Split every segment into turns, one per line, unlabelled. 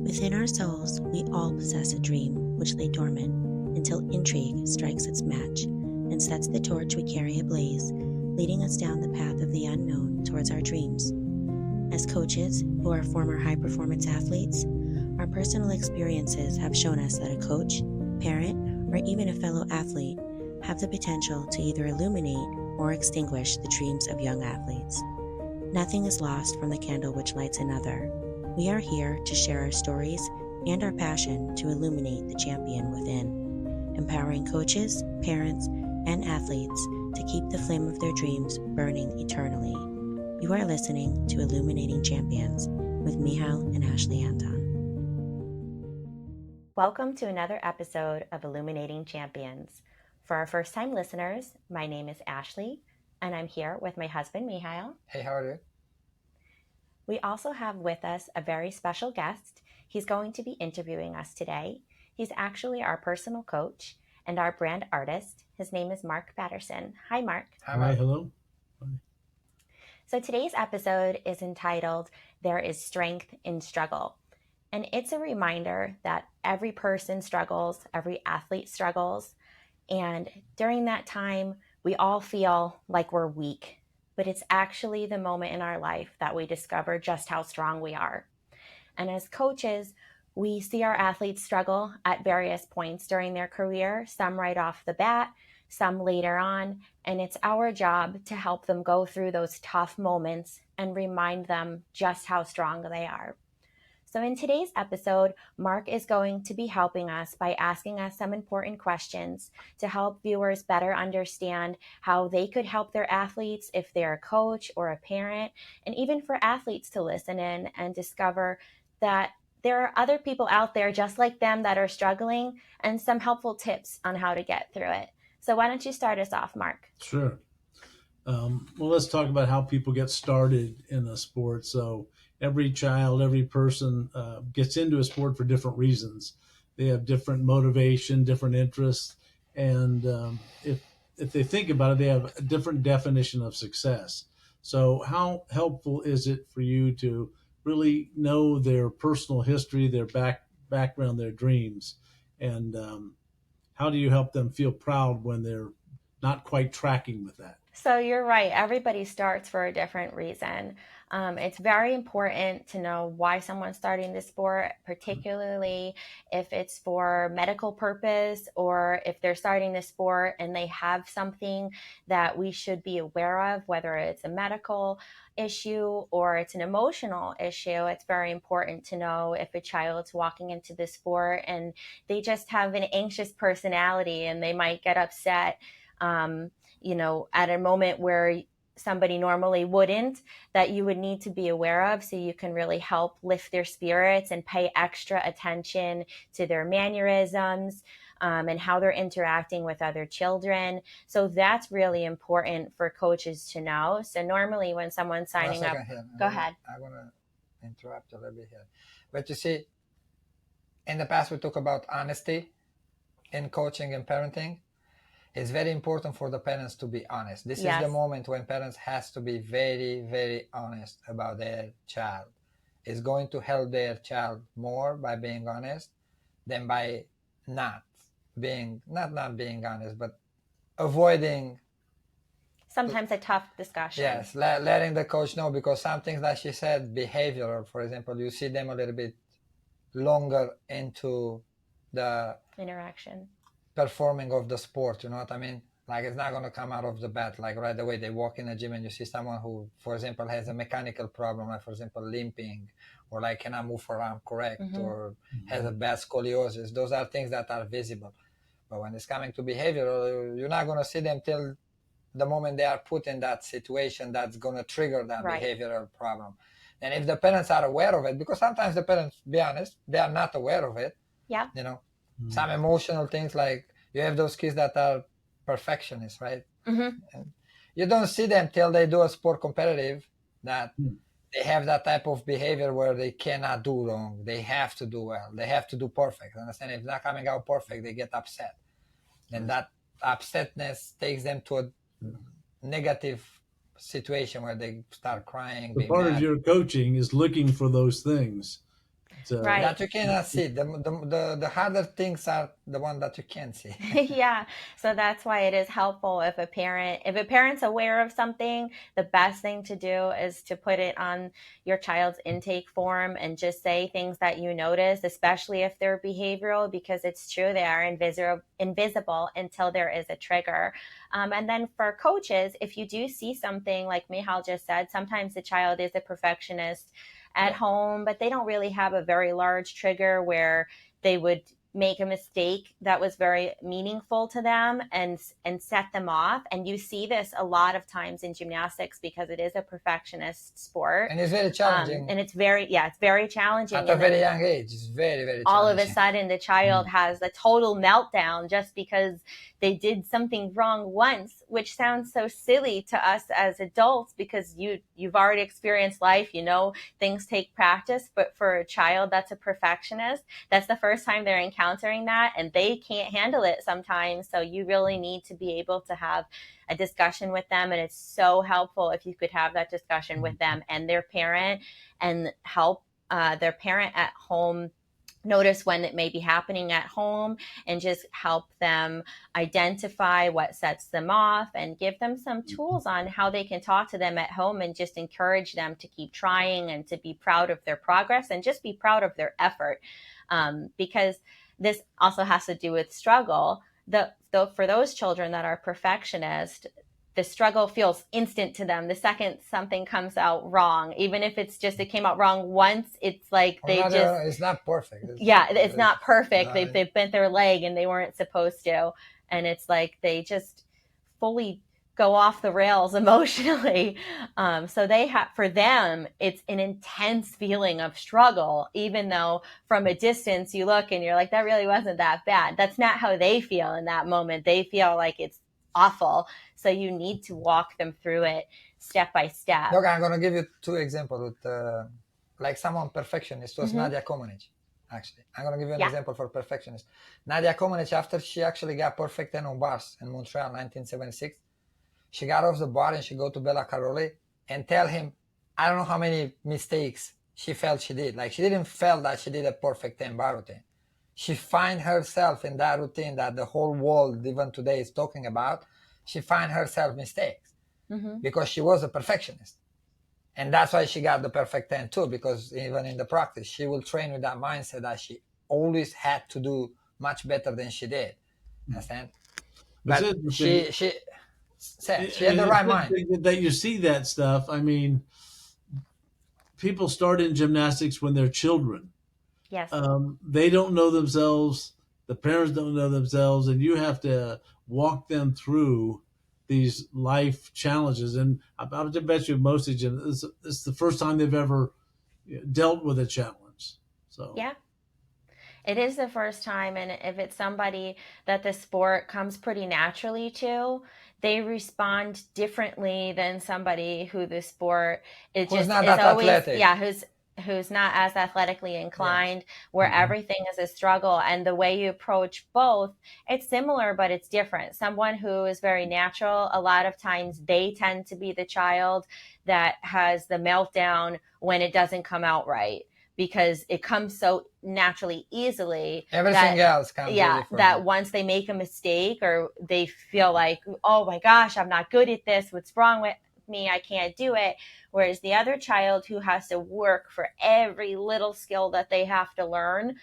Within our souls, we all possess a dream which lay dormant until intrigue strikes its match and sets the torch we carry ablaze, leading us down the path of the unknown towards our dreams. As coaches who are former high-performance athletes, our personal experiences have shown us that a coach, parent, or even a fellow athlete have the potential to either illuminate or extinguish the dreams of young athletes. Nothing is lost from the candle which lights another. We are here to share our stories and our passion to illuminate the champion within, empowering coaches, parents, and athletes to keep the flame of their dreams burning eternally. You are listening to Illuminating Champions with Michal and Ashley Anton.
Welcome to another episode of Illuminating Champions. For our first-time listeners, my name is Ashley, and I'm here with my husband, Michal.
Hey, how are you?
We also have with us a very special guest. He's going to be interviewing us today. He's actually our personal coach and our brand artist. His name is Mark Patterson. Hi, Mark.
Hi,
hello.
So today's episode is entitled, There is Strength in Struggle. And it's a reminder that every person struggles, every athlete struggles. And during that time, we all feel like we're weak. But it's actually the moment in our life that we discover just how strong we are. And as coaches, we see our athletes struggle at various points during their career, some right off the bat, some later on, and it's our job to help them go through those tough moments and remind them just how strong they are. So in today's episode, Mark is going to be helping us by asking us some important questions to help viewers better understand how they could help their athletes if they're a coach or a parent, and even for athletes to listen in and discover that there are other people out there just like them that are struggling, and some helpful tips on how to get through it. So why don't you start us off, Mark?
Sure. Well, let's talk about how people get started in a sport. So every child, every person gets into a sport for different reasons. They have different motivation, different interests, and if they think about it, they have a different definition of success. So how helpful is it for you to really know their personal history, their background, their dreams, and how do you help them feel proud when they're not quite tracking with that?
So you're right. Everybody starts for a different reason. It's very important to know why someone's starting the sport, particularly if it's for medical purpose or if they're starting the sport and they have something that we should be aware of, whether it's a medical issue or it's an emotional issue. It's very important to know if a child's walking into the sport and they just have an anxious personality and they might get upset at a moment where somebody normally wouldn't, that you would need to be aware of so you can really help lift their spirits and pay extra attention to their mannerisms and how they're interacting with other children. So that's really important for coaches to know. So normally when someone's signing up, go ahead.
I want to interrupt a little bit here. But you see, in the past we talked about honesty in coaching and parenting. It's very important for the parents to be honest. This is the moment when parents has to be very, very honest about their child. It's going to help their child more by being honest than by not being honest, but avoiding
sometimes a tough discussion.
Yes, letting the coach know, because some things that she said, behavioral, for example, you see them a little bit longer into the
interaction.
Performing of the sport, you know what I mean? Like, it's not going to come out of the bat like right away. They walk in a gym and you see someone who, for example, has a mechanical problem, like for example limping, or like cannot move around correct, or has a bad scoliosis. Those are things that are visible. But when it's coming to behavioral, you're not going to see them till the moment they are put in that situation that's going to trigger that behavioral problem. And if the parents are aware of it, because sometimes the parents, be honest, they are not aware of it.
Yeah.
You know, some emotional things, like you have those kids that are perfectionists, right? And you don't see them till they do a sport competitive, that they have that type of behavior where they cannot do wrong. They have to do well. They have to do perfect. Understand? If not coming out perfect, they get upset. And that upsetness takes them to a negative situation where they start crying.
The part of your coaching is looking for those things
Right.
that you cannot see. The harder things are the one that you can't see.
Yeah. So that's why it is helpful if a parent's aware of something, the best thing to do is to put it on your child's intake form and just say things that you notice, especially if they're behavioral, because it's true, they are invisible until there is a trigger. And then for coaches, if you do see something like Michal just said, sometimes the child is a perfectionist at home, but they don't really have a very large trigger where they would make a mistake that was very meaningful to them and set them off. And you see this a lot of times in gymnastics because it is a perfectionist sport.
And it's very challenging.
And it's very challenging.
At a very young age, it's very, very challenging.
All of a sudden, the child has a total meltdown just because they did something wrong once, which sounds so silly to us as adults because you've already experienced life, things take practice. But for a child that's a perfectionist, that's the first time they're encountering that, and they can't handle it sometimes. So you really need to be able to have a discussion with them, and it's so helpful if you could have that discussion with them and their parent, and help their parent at home notice when it may be happening at home, and just help them identify what sets them off and give them some tools on how they can talk to them at home, and just encourage them to keep trying and to be proud of their progress and just be proud of their effort. Because this also has to do with struggle. For those children that are perfectionist, the struggle feels instant to them the second something comes out wrong. Even if it's just it came out wrong once, it's like
it's not perfect.
It's not perfect. They've bent their leg and they weren't supposed to, and it's like they just fully go off the rails emotionally. So for them, it's an intense feeling of struggle, even though from a distance you look and you're like, that really wasn't that bad. That's not how they feel in that moment. They feel like it's awful. So you need to walk them through it step by step.
Look, I'm going to give you 2 examples with like someone perfectionist was Nadia Comaneci. Actually, I'm going to give you an example for perfectionist. Nadia Comaneci, after she actually got perfect 10 on bars in Montreal 1976, she got off the bar and she go to Bella Carole and tell him, I don't know how many mistakes she felt she did. Like she didn't feel that she did a perfect 10 bar routine. She find herself in that routine that the whole world even today is talking about. She find herself mistakes because she was a perfectionist. And that's why she got the perfect 10 too, because even in the practice, she will train with that mindset that she always had to do much better than she did. Understand? But she had the right mind.
That you see that stuff. I mean, people start in gymnastics when they're children.
Yes.
They don't know themselves. The parents don't know themselves, and you have to walk them through these life challenges. And I bet you most of them, it's the first time they've ever dealt with a challenge. So
yeah. It is the first time, and if it's somebody that the sport comes pretty naturally to, they respond differently than somebody who the sport is
who's
not as athletically inclined, where everything is a struggle. And the way you approach both, it's similar, but it's different. Someone who is very natural, a lot of times they tend to be the child that has the meltdown when it doesn't come out right, because it comes so naturally easily.
Everything else comes easy for
that
them.
Once they make a mistake or they feel like, oh my gosh, I'm not good at this, what's wrong with me, I can't do it. Whereas the other child who has to work for every little skill that they have to learn,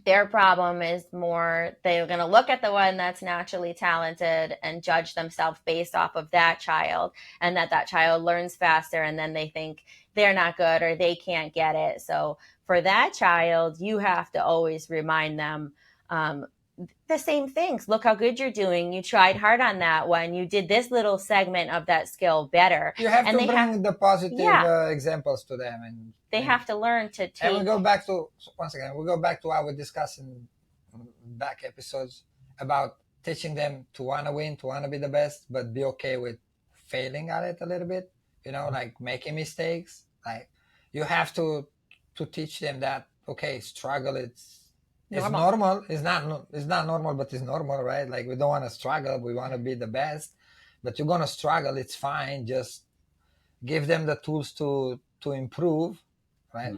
their problem is more, they're going to look at the one that's naturally talented and judge themselves based off of that child, and that child learns faster, and then they think they're not good or they can't get it. So for that child, you have to always remind them the same things. Look how good you're doing. You tried hard on that one. You did this little segment of that skill better.
You have to bring the positive examples to them, and
they have to learn to take.
And we go back to what we discussed in back episodes about teaching them to want to win, to want to be the best, but be okay with failing at it a little bit. Like making mistakes. Like you have to teach them that struggle. It's normal. It's not normal, but it's normal, right? Like we don't want to struggle. We want to be the best, but you're going to struggle. It's fine. Just give them the tools to improve, right?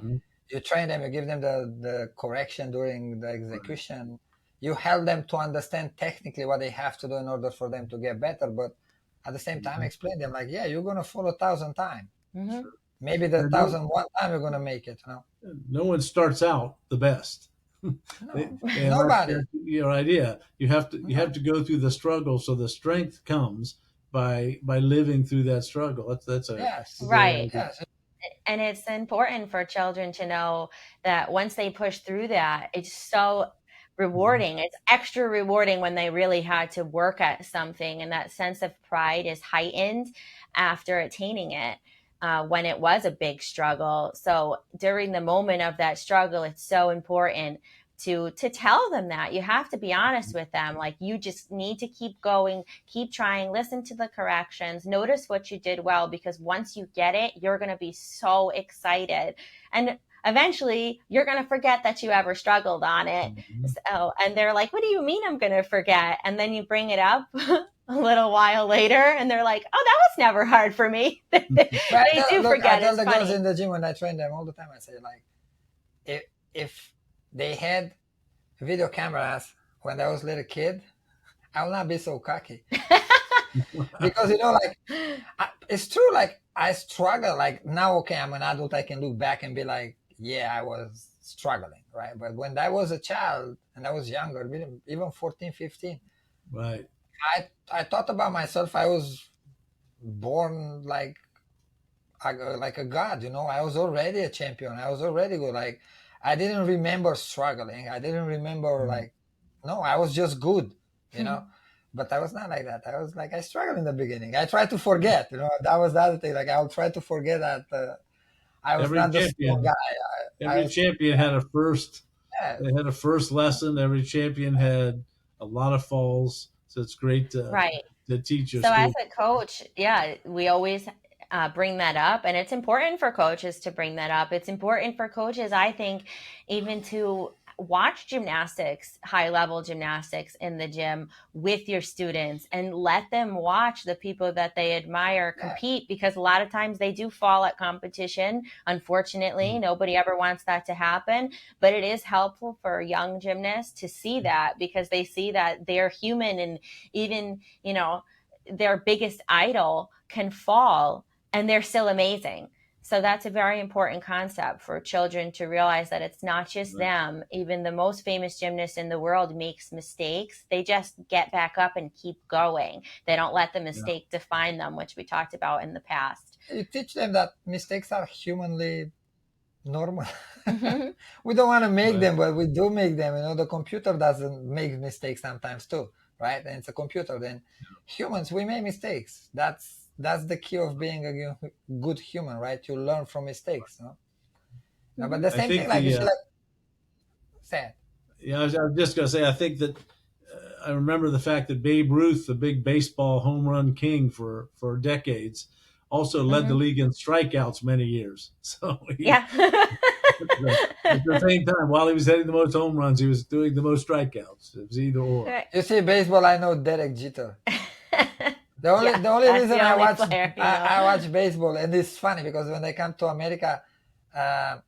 You train them, you give them the correction during the execution. You help them to understand technically what they have to do in order for them to get better. But at the same time, explain them like, yeah, you're going to fall 1,000 times.
Mm-hmm.
Maybe the 1,001 time you're going to make it, you know?
No one starts out the best.
No,
And
nobody.
that's your idea. You have to go through the struggle, so the strength comes by living through that struggle. That's a
Yes.
great
Right.
idea.
Yes.
And it's important for children to know that once they push through that, it's so rewarding. It's extra rewarding when they really had to work at something, and that sense of pride is heightened after attaining it. When it was a big struggle. So during the moment of that struggle, it's so important to tell them that. You have to be honest with them. Like, you just need to keep going, keep trying, listen to the corrections, notice what you did well, because once you get it, you're going to be so excited. And eventually you're going to forget that you ever struggled on it. So, and they're like, what do you mean I'm going to forget? And then you bring it up a little while later and they're like, oh, that was never hard for me. They do forget.
I tell
it's
the
funny.
girls in the gym when I train them all the time, I say, like, if they had video cameras when I was a little kid, I will not be so cocky. Because, you know, like, it's true, like, I struggle. Like, now, okay, I'm an adult, I can look back and be like, yeah, I was struggling, right? But when I was a child and I was younger, even 14, 15,
Right.
I thought about myself, I was born like a god, you know. I was already a champion. I was already good. Like, I didn't remember struggling. I didn't remember like, no, I was just good, you know. But I was not like that. I was like, I struggled in the beginning. I tried to forget, you know. That was the other thing. Like, I'll try to forget that I was not the strong guy.
Every champion had a first.
Yeah.
They had a first lesson. Every champion had a lot of falls. So it's great to teach your
So
students.
as a coach, yeah, we always bring that up, and it's important for coaches to bring that up. It's important for coaches, I think, even to watch gymnastics, high-level gymnastics in the gym with your students and let them watch the people that they admire compete, because a lot of times they do fall at competition. Unfortunately, nobody ever wants that to happen, but it is helpful for young gymnasts to see that, because they see that they're human, and even, you know, their biggest idol can fall and they're still amazing. So that's a very important concept for children to realize, that it's not just them. Even the most famous gymnast in the world makes mistakes. They just get back up and keep going. They don't let the mistake define them, which we talked about in the past.
You teach them that mistakes are humanly normal. We don't want to make them, but we do make them. You know, the computer doesn't make mistakes sometimes too, right? And it's a computer. Then humans, we make mistakes. That's the key of being a good human, right? You learn from mistakes. No? No, but the same thing, like you should say it.
Yeah, I was just going to say, I think that I remember the fact that Babe Ruth, the big baseball home run king for decades, also led the league in strikeouts many years. So at the same time, while he was hitting the most home runs, he was doing the most strikeouts. It was either or.
You see, baseball, I know Derek Jeter. The only reason I watch baseball, and it's funny because when I come to America, I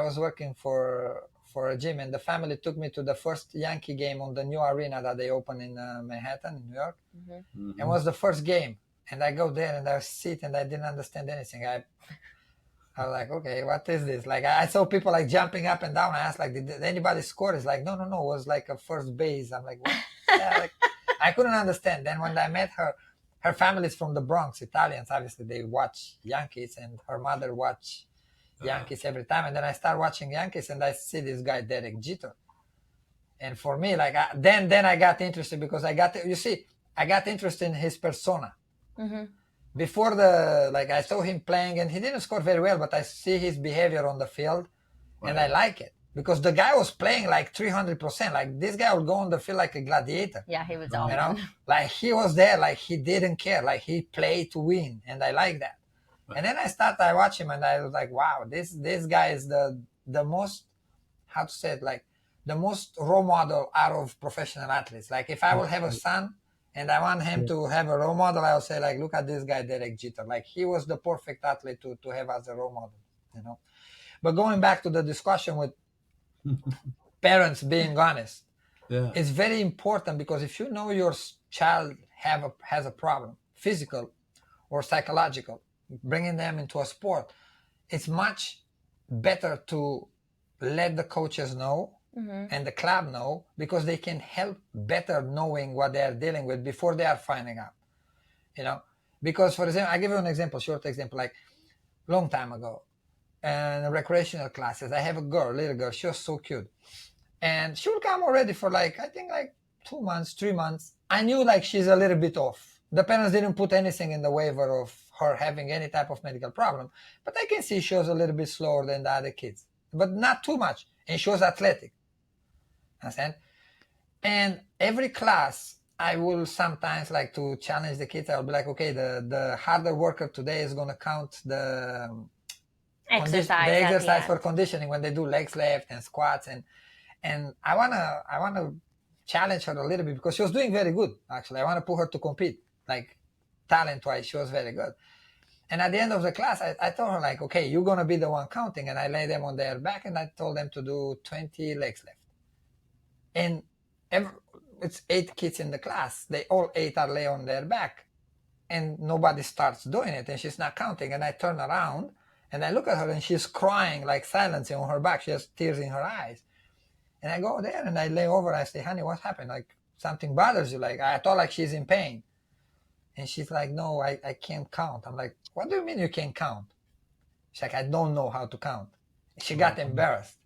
was working for a gym, and the family took me to the first Yankee game on the new arena that they opened in Manhattan, in New York. It was the first game, and I go there and I sit and I didn't understand anything. I was like, okay, what is this? Like, I saw people like jumping up and down. I asked, like, did anybody score? It's like, no, it was like a first base. I'm like, what? Like, I couldn't understand. Then when I met her family is from the Bronx, Italians. Obviously, they watch Yankees, and her mother watch Yankees every time. And then I start watching Yankees, and I see this guy Derek Jeter. And for me, like, then I got interested, because I got interested in his persona. Before I saw him playing, and he didn't score very well, but I see his behavior on the field, and I like it. Because the guy was playing like 300%. Like, this guy would go on the field like a gladiator.
Yeah, he was all
in. Like, he was there, like, he didn't care. Like, he played to win, and I like that. And then I watch him, and I was like, wow, this guy is the most, how to say it, like, the most role model out of professional athletes. Like, if I will have a son and I want him to have a role model, I'll say, like, look at this guy, Derek Jeter. Like, he was the perfect athlete to have as a role model, you know. But going back to the discussion with parents being honest, it's very important, because if you know your child has a problem, physical or psychological, bringing them into a sport, it's much better to let the coaches know and the club know, because they can help better knowing what they are dealing with before they are finding out, you know. Because, for example, I give you an example, short example, like long time ago, in recreational classes, I have a little girl, she was so cute. And she would come already for I think 2 months, 3 months. I knew she's a little bit off. The parents didn't put anything in the waiver of her having any type of medical problem, but I can see she was a little bit slower than the other kids, but not too much. And she was athletic. Understand? And every class, I will sometimes like to challenge the kids. I'll be like, okay, the harder worker today is going to count the exercise for conditioning when they do legs left and squats. And I wanna challenge her a little bit, because she was doing very good, actually. I want to put her to compete, talent-wise, she was very good. And at the end of the class, I told her, okay, you're going to be the one counting. And I lay them on their back, and I told them to do 20 legs left. And it's 8 kids in the class. They all 8 are lay on their back. And nobody starts doing it, and she's not counting. And I turn around, and I look at her, and she's crying, silencing on her back. She has tears in her eyes. And I go there, and I lay over. I say, honey, what happened? Something bothers you? I thought she's in pain. And she's like, no, I can't count. I'm like, what do you mean you can't count? She's like, I don't know how to count. She got embarrassed.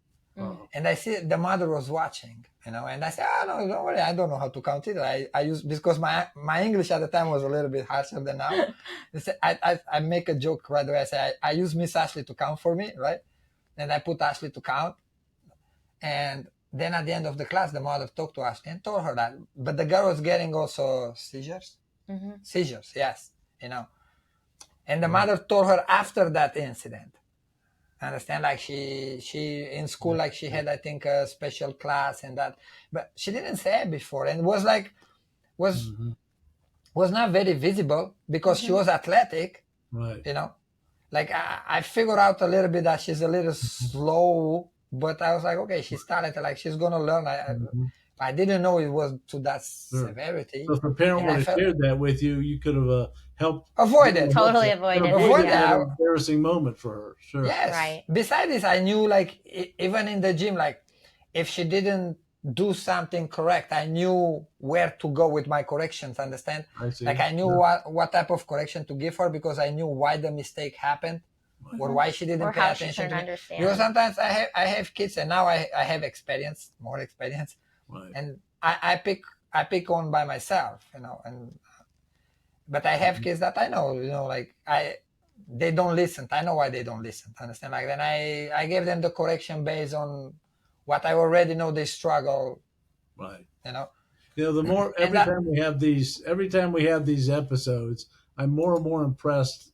And I see the mother was watching, and I said, oh, no, don't worry. I don't know how to count either. I use, because my English at the time was a little bit harsher than now. I make a joke right away. I say, I use Miss Ashley to count for me, right? And I put Ashley to count. And then at the end of the class, the mother talked to Ashley and told her that. But the girl was getting also seizures. Seizures, yes, And the mother told her after that incident. Understand? She in school, she had, I think, a special class and that. But she didn't say it before. And was was not very visible, because she was athletic,
right?
I figured out a little bit that she's a little slow. But I was like, okay, she's talented. She's going to learn. I didn't know it was to that severity.
So if a parent would have shared that with you, you could have helped
avoid it.
Totally avoid
that embarrassing moment for her. Sure.
Yes.
Right.
Besides this, I knew, even in the gym, if she didn't do something correct, I knew where to go with my corrections. Understand?
I see.
I knew what type of correction to give her, because I knew why the mistake happened. Or why she didn't pay attention to me. Because sometimes I have kids, and now I have more experience,
right.
And I pick on by myself, but I have kids that I know, they don't listen. I know why they don't listen. Understand? Then I gave them the correction based on what I already know they struggle.
Right.
The
more every time we have these episodes, I'm more and more impressed.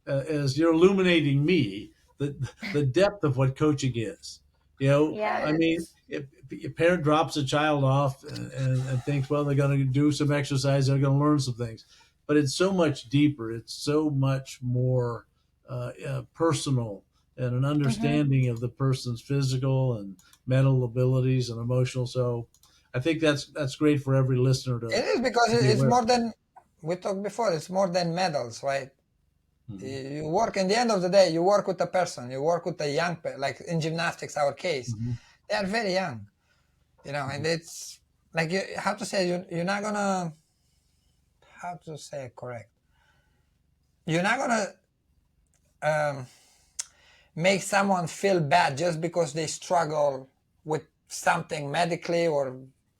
As you're illuminating me, the depth of what coaching is. I mean, if a parent drops a child off and thinks, well, they're going to do some exercise, they're going to learn some things, but it's so much deeper. It's so much more personal, and an understanding of the person's physical and mental abilities and emotional. So I think that's great for every listener to. It
is, because it's more than we talked before. It's more than medals, right? You work, in the end of the day, you work with a person, you work with a young, in gymnastics, our case, they are very young, and it's you have to say, you're not gonna, how to say it correct, you're not gonna make someone feel bad just because they struggle with something medically or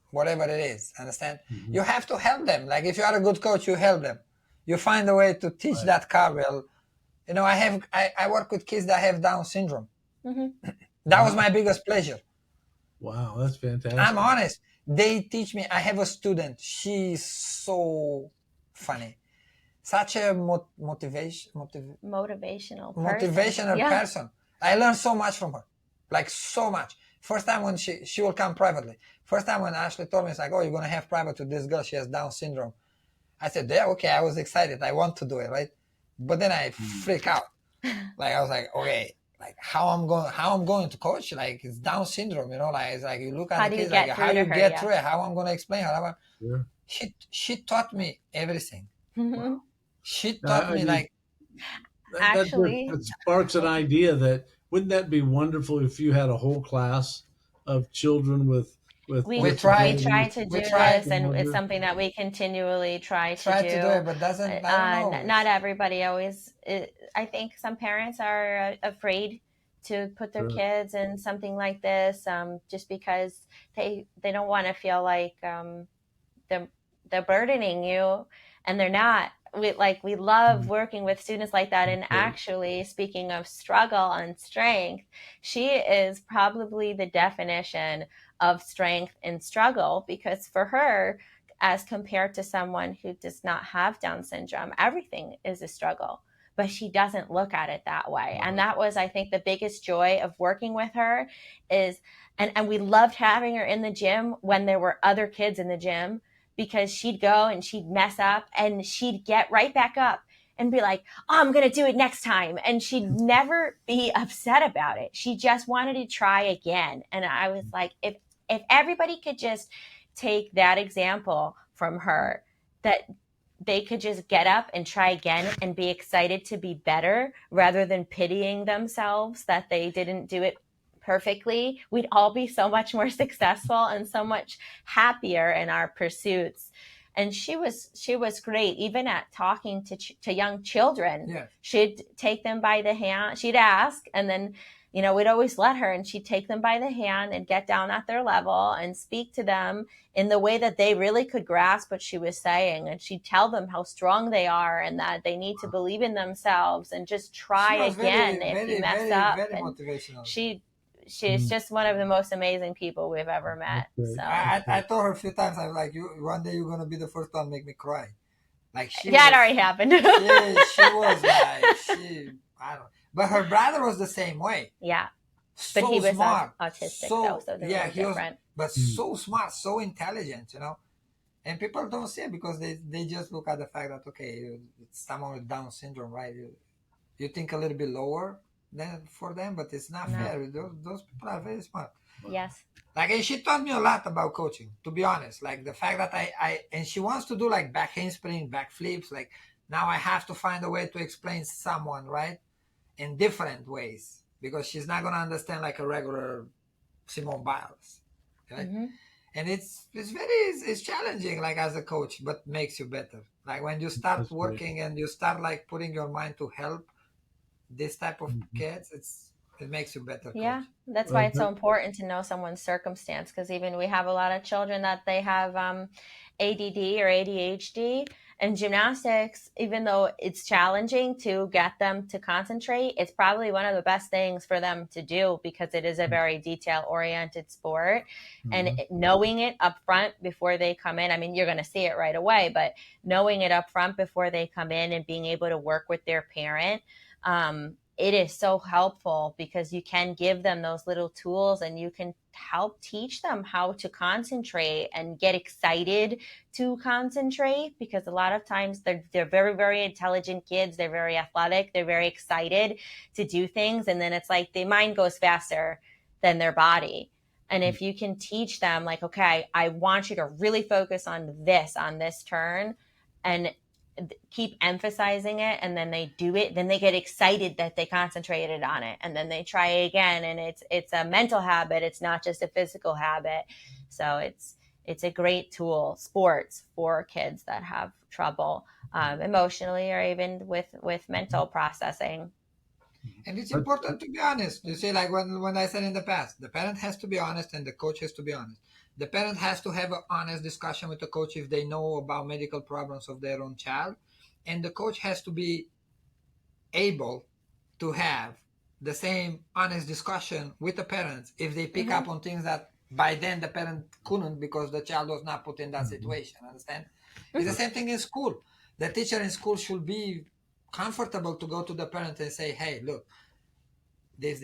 whatever it is. Understand? You have to help them. If you are a good coach, you help them. You find a way to teach that cartwheel. I work with kids that have Down syndrome. That was my biggest pleasure.
Wow, that's fantastic.
I'm honest. They teach me. I have a student. She's so funny. Such a motivational person. I learned so much from her. So much. First time when she will come privately. First time when Ashley told me, it's oh, you're going to have private with this girl. She has Down syndrome. I said, yeah, okay. I was excited. I want to do it, right? But then I freak out. I was like, okay, like how I'm going to coach, like it's Down syndrome, you know, like it's like you look at
How
the
do you
kids, like
get
how
through to
you
her?
get
Yeah.
through it, how I'm going to explain her.
Sure.
She taught me everything.
Mhm.
She taught
I
me
mean,
like
Actually,
that sparks an idea that wouldn't that be wonderful if you had a whole class of children with
we
we
we
tried
try
disabilities?
to
we
do
tried
this, and it's something that we continually try to
to do
do.
it, but doesn't, I don't know.
Not everybody always. I think some parents are afraid to put their
Sure.
kids in something like this, just because they don't want to feel like they're they're burdening you, and they're not. We love working with students like that. And actually, speaking of struggle and strength, she is probably the definition of strength and struggle, because for her, as compared to someone who does not have Down syndrome, everything is a struggle, but she doesn't look at it that way. And that was, I think, the biggest joy of working with her is, and we loved having her in the gym when there were other kids in the gym, because she'd go and she'd mess up and she'd get right back up and be like, oh, I'm going to do it next time. And she'd never be upset about it. She just wanted to try again. And I was like, if everybody could just take that example from her, that they could just get up and try again and be excited to be better rather than pitying themselves that they didn't do it perfectly, we'd all be so much more successful and so much happier in our pursuits. And she was great, even at talking to young children.
Yes.
She'd take them by the hand. She'd ask, and then we'd always let her, and she'd take them by the hand and get down at their level and speak to them in the way that they really could grasp what she was saying. And she'd tell them how strong they are and that they need to believe in themselves and just try again if you mess up.
Very
and
motivational.
she's just one of the most amazing people we've ever met. So
I told her a few times, I was like, you one day you're gonna be the first one to make me cry. Like
that already happened.
she was like I don't. But her brother was the same way.
Yeah,
So
but he was
smart,
autistic, though, so they're a little different.
but so smart, so intelligent, you know. And people don't see it because they just look at the fact that okay, it's someone with Down syndrome, right? You think a little bit lower than for them, but it's not fair. Those people are very smart.
Yes.
Like, and she taught me a lot about coaching, to be honest. Like the fact that and she wants to do like back handspring, back flips. Like now I have to find a way to explain someone, right? In different ways, because she's not going to understand like a regular Simone Biles. Right? Mm-hmm. And it's challenging, like as a coach, but makes you better. Like when you start working and you start like putting your mind to help this type of kids, it makes you better.
Yeah,
coach.
That's why it's so important to know someone's circumstance, because even we have a lot of children that they have ADD or ADHD, and gymnastics, even though it's challenging to get them to concentrate, it's probably one of the best things for them to do, because it is a very detail-oriented sport. And knowing it up front before they come in, I mean, you're going to see it right away, but knowing it up front before they come in and being able to work with their parent, it is so helpful, because you can give them those little tools and you can help teach them how to concentrate and get excited to concentrate, because a lot of times they're very, very intelligent kids. They're very athletic. They're very excited to do things. And then it's like the mind goes faster than their body. And if you can teach them like, okay, I want you to really focus on this turn, and keep emphasizing it, and then they do it, then they get excited that they concentrated on it, and then they try again, and it's a mental habit. It's not just a physical habit. So it's a great tool, sports, for kids that have trouble emotionally or even with mental processing.
And it's important to be honest. You see, like when I said in the past, the parent has to be honest and the coach has to be honest. The parent has to have an honest discussion with the coach if they know about medical problems of their own child. And the coach has to be able to have the same honest discussion with the parents if they pick up on things that by then the parent couldn't, because the child was not put in that situation. Understand? It's the same thing in school. The teacher in school should be comfortable to go to the parent and say, hey, look, this.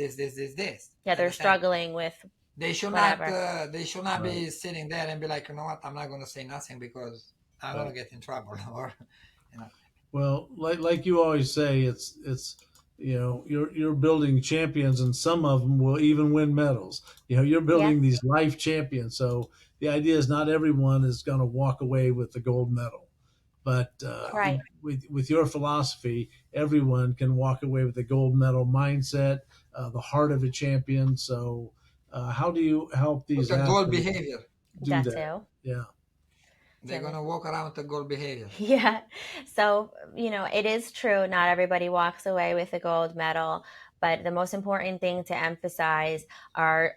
Yeah, they're struggling with
They should not be sitting there and be like, you know what, I'm not going to say nothing because I'm going to get in trouble. Or,
Well, like you always say, it's you're building champions, and some of them will even win medals. You're
Yes,
building these life champions. So the idea is not everyone is going to walk away with the gold medal, but
right.
with your philosophy, everyone can walk away with the gold medal mindset, the heart of a champion. So how do you help
With
these
a goal
athletes
behavior.
do
That
that?
too.
Yeah.
They're
Tim.
gonna walk around with a goal behavior.
Yeah. So, it is true. Not everybody walks away with a gold medal, but the most important thing to emphasize are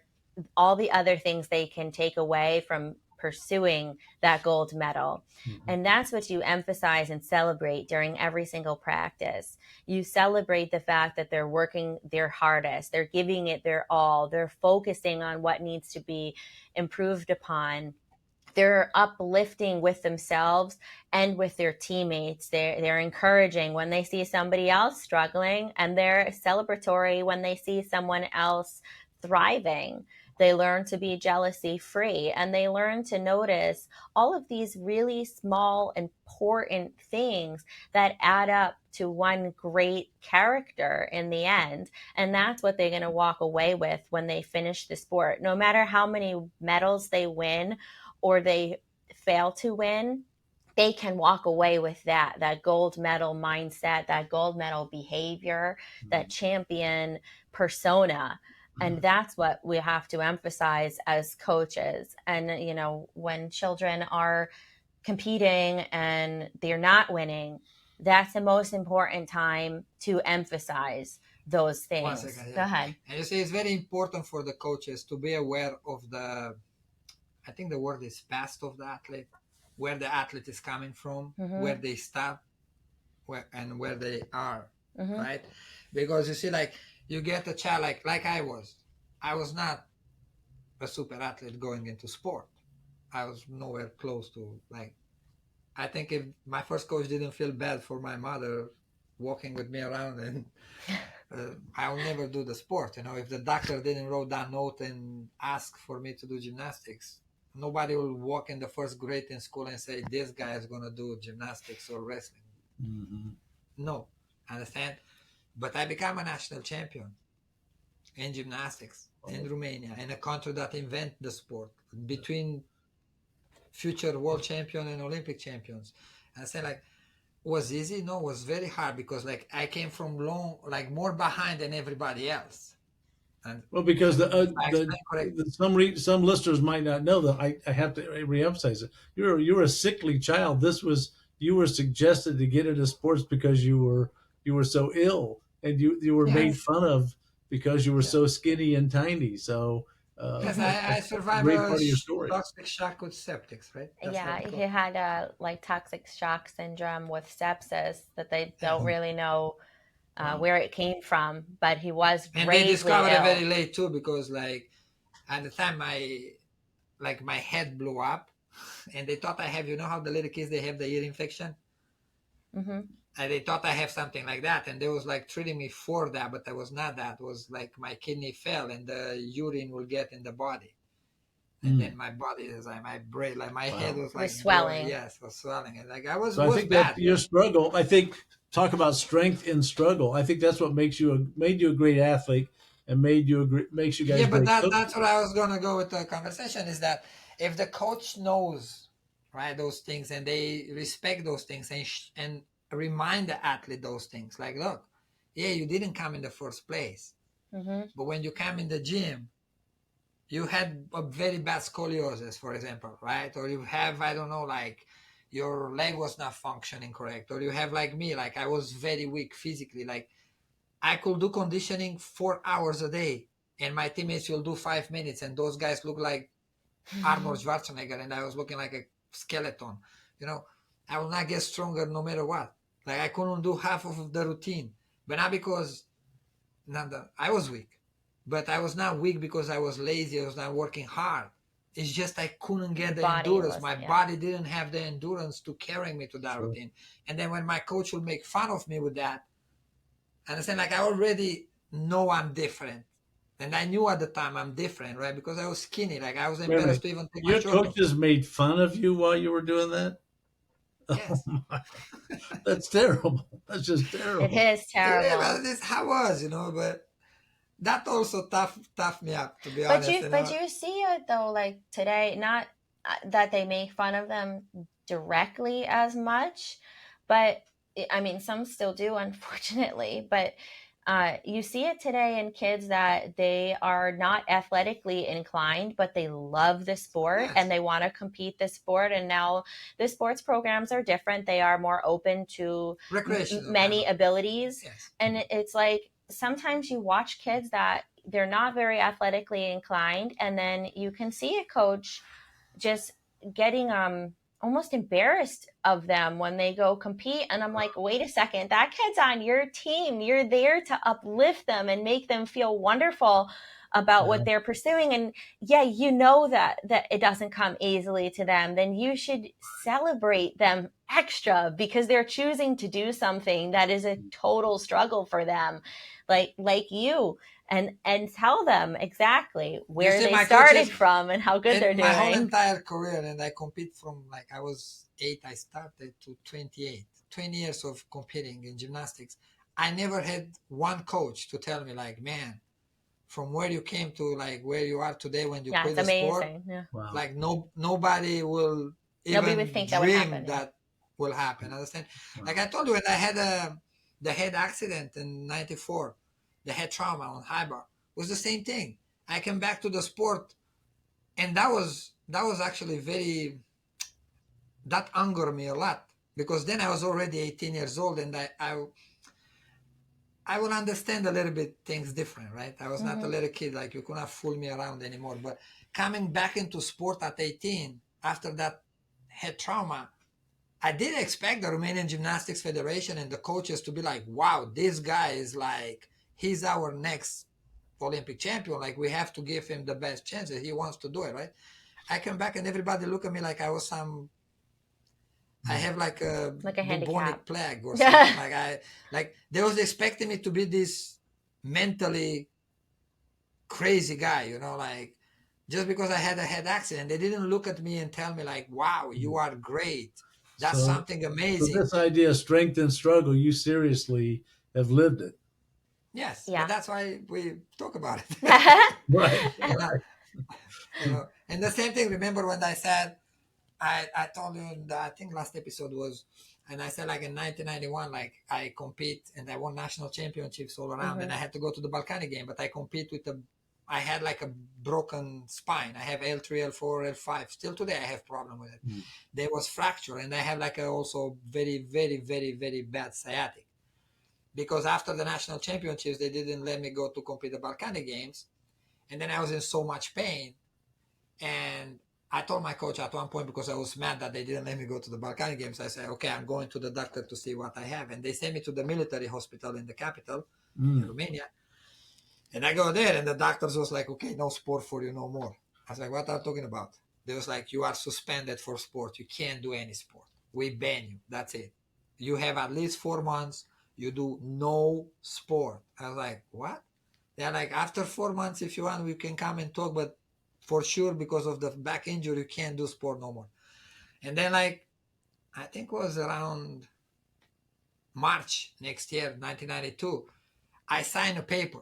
all the other things they can take away from pursuing that gold medal.
Mhm.
And that's what you emphasize and celebrate during every single practice. You celebrate the fact that they're working their hardest, they're giving it their all, they're focusing on what needs to be improved upon. They're uplifting with themselves and with their teammates. They're encouraging when they see somebody else struggling, and they're celebratory when they see someone else thriving. They learn to be jealousy free, and they learn to notice all of these really small, important things that add up to one great character in the end. And that's what they're going to walk away with when they finish the sport. No matter how many medals they win or they fail to win, they can walk away with that gold medal mindset, that gold medal behavior, that champion persona. And that's what we have to emphasize as coaches. And when children are competing and they're not winning, that's the most important time to emphasize those
One
things.
second,
Go
yeah.
ahead.
And you see, it's very important for the coaches to be aware of I think the word is past of the athlete, where the athlete is coming from, where
Mm-hmm.
they start, where they are,
Mm-hmm.
right? Because you see, like you get a child like I was not a super athlete going into sport. I was nowhere close to like. I think if my first coach didn't feel bad for my mother walking with me around, and I'll never do the sport. If the doctor didn't wrote that note and ask for me to do gymnastics, nobody will walk in the first grade in school and say this guy is gonna do gymnastics or wrestling.
Mhm.
No, understand? But I became a national champion in gymnastics in Romania, in a country that invent the sport between future world champion and Olympic champions. And I say like, was easy? No, it was very hard because like I came from long, like more behind than everybody else. And
Well, because
if I explain correct,
some listeners might not know that I have to reemphasize it. You were a sickly child. You were suggested to get into sports because you were so ill, and you were
Mm-hmm.
made
yes,
fun of because you were
yeah.
so skinny and tiny. So
Yes, I
that's a
survived
great
a
part of your story.
toxic shock with septics, right? That's how
Yeah,
it's
he
called.
had a like toxic shock syndrome with sepsis that they don't
Yes.
really know
Wow.
where it came from, but he was
And they
gravely
discovered it very
ill.
late too because like at the time my head blew up and they thought I have, how the little kids they have the ear infection?
Hmm.
And they thought I have something like that, and they was like treating me for that, but I was not that. It was like my kidney fell, and the urine will get in the body, and
Mm,
then my body is like my brain, like my head
wow.
was
Was
like going,
swelling.
yes, was swelling, and like I was
So I
was
think that
bad.
your struggle. I think talk about strength in struggle. I think that's what made you a great athlete and makes you
Yeah,
guys
but
great
that's
coaches.
what I was gonna go with the conversation is that if the coach knows right those things and they respect those things and remind the athlete those things, like look, yeah, you didn't come in the first place,
Hmm.
but when you come in the gym you had a very bad scoliosis, for example, right? Or you have, I don't know, like your leg was not functioning correct, or you have like me, like I was very weak physically, like I could do conditioning 4 hours a day, and my teammates will do 5 minutes, and those guys look like Arnold Schwarzenegger, and I was looking like a skeleton. You know, I will not get stronger no matter what. Like I couldn't do half of the routine, but not because not that I was weak, but I was not weak because I was lazy. I was not working hard. It's just I couldn't
Your
get the
body
endurance.
was,
My
yeah.
body didn't have the endurance to carry me to that
Sure.
routine. And then when my coach would make fun of me with that, understand, like I already know I'm different. And I knew at the time I'm different, right? Because I was skinny. Like I was
Wait a
embarrassed
minute.
to even take my
Your
shirt off.
coaches made fun of you while you were doing that?
Yes.
Oh my, that's terrible. That's just terrible.
It is
Yeah,
terrible.
but this how it was, but that also tough me up, to be
But
honest,
you see it though, like today, not that they make fun of them directly as much, but I mean, some still do, unfortunately. But you see it today in kids that they are not athletically inclined, but they love the sport
Yes.
and they want to compete the sport. And now the sports programs are different; they are more open to
Recreational kind
many
of.
abilities,
Yes.
and it's like sometimes you watch kids that they're not very athletically inclined, and then you can see a coach just getting almost embarrassed of them when they go compete, and I'm like, wait a second, that kid's on your team, you're there to uplift them and make them feel wonderful about what they're pursuing. And yeah, you know that it doesn't come easily to them, then you should celebrate them extra because they're choosing to do something that is a total struggle for them, like you, and tell them exactly where
See,
they
my
started
coaches
from and how good they're
in my whole
doing.
entire career, and I compete from like I was 8, I started to 28, 20 years of competing in gymnastics. I never had one coach to tell me like, man, from where you came to like where you are today when you
Yeah,
quit
it's
the sport,
amazing. Yeah.
Wow.
like nobody will
Nobody would
even
think that would
dream
happen. Yeah.
that will happen. Understand?
Wow.
Like I told you, when I had the head accident in '94, the head trauma on high bar was the same thing. I came back to the sport, and that was actually very, that angered me a lot, because then I was already 18 years old, and I will understand a little bit things different, right? I was not a little kid, like you could not fool me around anymore. But coming back into sport at 18 after that head trauma, I did expect the Romanian Gymnastics Federation and the coaches to be like, wow, this guy is like, he's our next Olympic champion. Like, we have to give him the best chances. He wants to do it, right? I come back and everybody look at me like I was I have like a
handicap.
bubonic plague or something. Like they was expecting me to be this mentally crazy guy, like just because I had a head accident. They didn't look at me and tell me like, wow, you are great. That's
So,
something
so
amazing.
this idea of strength and struggle, you seriously have lived it.
Yes,
Yeah.
but that's why we talk about it.
Right.
And the same thing, remember when I said, I told you in I think last episode was, and I said like in 1991, like I compete and I won national championships all around, and I had to go to the Balkanic game, but I compete with I had like a broken spine. I have L3, L4, L5. Still today, I have problem with it. There was fracture, and I have like also very, very, very, very bad sciatic. Because after the national championships, they didn't let me go to compete the Balkanic games, and then I was in so much pain. And I told my coach at one point, because I was mad that they didn't let me go to the Balkanic games, I said, okay, I'm going to the doctor to see what I have. And they sent me to the military hospital in the capital, in Romania. And I go there, and the doctors was like, okay, no sport for you no more. I was like, what are you talking about? They was like, you are suspended for sport. You can't do any sport. We ban you. That's it. You have at least 4 months. You do no sport. I was like, what? They're like, after 4 months, if you want, we can come and talk, but for sure, because of the back injury, you can't do sport no more. And then, like, I think it was around March next year, 1992, I signed a paper.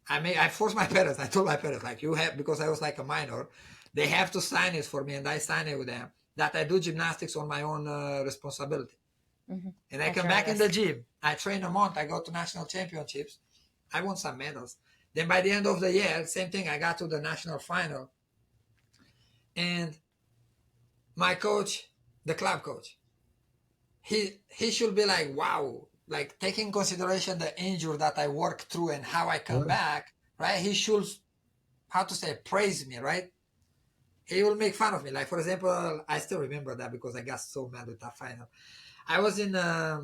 I forced my parents. I told my parents, like, you have, because I was like a minor, they have to sign it for me, and I signed it with them, that I do gymnastics on my own responsibility. And I come back in the gym. I train a month. I go to national championships. I won some medals. Then by the end of the year, same thing, I got to the national final. And my coach, the club coach, he should be like, wow, like taking consideration the injury that I worked through and how I come back, right? He should, how to say, praise me, right? He will make fun of me. Like, for example, I still remember that because I got so mad with that final. I was in, I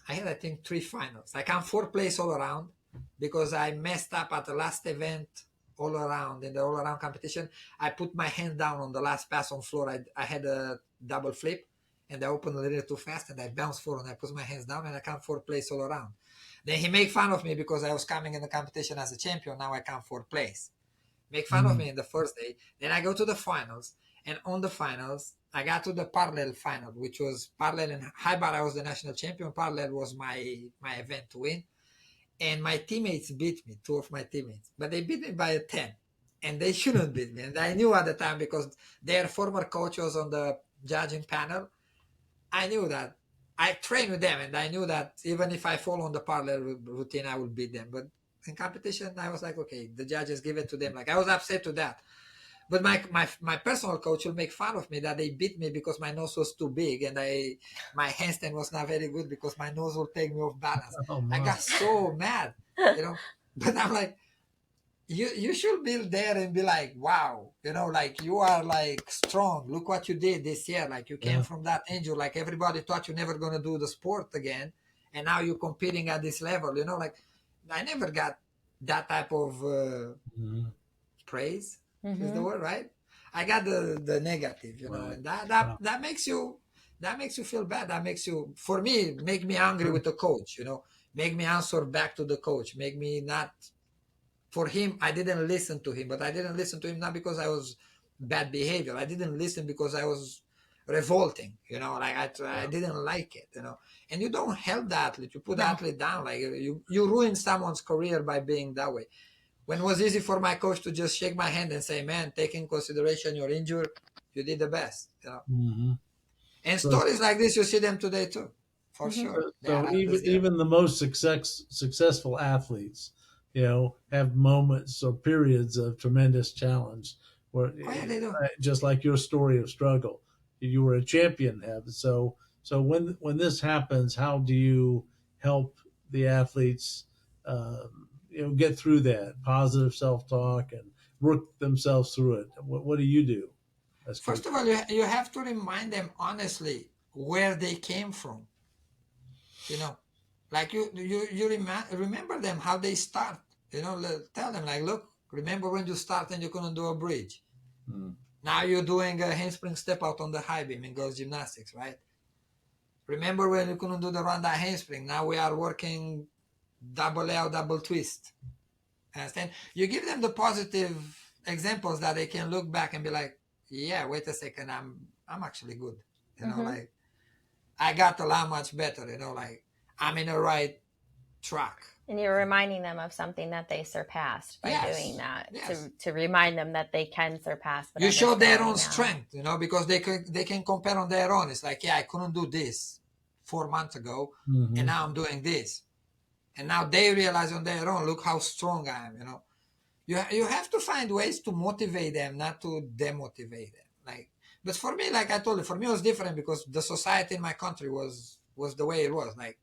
had, I think, 3 finals. I come 4th place all around because I messed up at the last event all around. In the all around competition, I put my hand down on the last pass on floor. I had a double flip, and I opened a little too fast, and I bounced forward, and I put my hands down, and I come 4th place all around. Then he made fun of me because I was coming in the competition as a champion. Now I come 4th place. Make fun of me in the first day. Then I go to the finals, And on the finals, I got to the parallel final, which was parallel and high bar. I was the national champion. Parallel was my event to win. And my teammates beat me, two of my teammates, but they beat me by a 10. And they shouldn't beat me. And I knew at the time because their former coach was on the judging panel. I knew that. I trained with them, and I knew that even if I fall on the parallel routine, I will beat them. But in competition, I was like, okay, the judges give it to them. Like I was upset to that. But my personal coach will make fun of me that they beat me because my nose was too big and my handstand was not very good because my nose will take me off balance.
Oh,
I
my.
got so mad, But I'm like, you should be there and be like, wow, like you are like strong. Look what you did this year. Like you came
Yeah.
from that injury. Like everybody thought you're never gonna do the sport again, and now you're competing at this level. Like I never got that type of
Mhm.
praise. Is the
Mm-hmm.
word right? I got the negative,
Right.
and that
Wow.
that makes you feel bad. That makes you, for me, make me angry with the coach. Make me answer back to the coach. Make me not. For him, I didn't listen to him, but I didn't listen to him not because I was bad behavior. I didn't listen because I was revolting. Like I
Yeah.
didn't like it. And you don't help the athlete. You put the
No.
athlete down. Like you ruin someone's career by being that way. When it was easy for my coach to just shake my hand and say, man, take in consideration your injury, you did the best.
Mm-hmm.
And
So,
stories like this, you see them today too, for
Mm-hmm.
sure. There
so
are
even
athletes there.
even the most successful athletes, have moments or periods of tremendous challenge, where
Oh yeah, they do.
just like your story of struggle, you were a champion. So when this happens, how do you help the athletes, get through that positive self talk and work themselves through it? What do you do as coach?
First of all, you have to remind them honestly where they came from. You know, like remember them how they start. Tell them like, look, remember when you start and you couldn't do a bridge.
Mm.
Now you're doing a handspring step out on the high beam in girls gymnastics, right? Remember when you couldn't do the round handspring? Now we are working double L, double twist. Understand? You give them the positive examples that they can look back and be like, yeah, wait a second, I'm actually good.
Mm-hmm.
Like I got a lot much better, like I'm in the right track.
And you're reminding them of something that they surpassed by doing
Yes.
that,
Yes.
to remind them that they can surpass
You
whatever's
show their
going
own
now.
strength, because they can compare on their own. It's like, yeah, I couldn't do this 4 months ago, and
Mm-hmm.
now I'm doing this. And now they realize on their own, look how strong I am, you have to find ways to motivate them, not to demotivate them. But for me, like I told you, for me it was different because the society in my country was the way it was. Like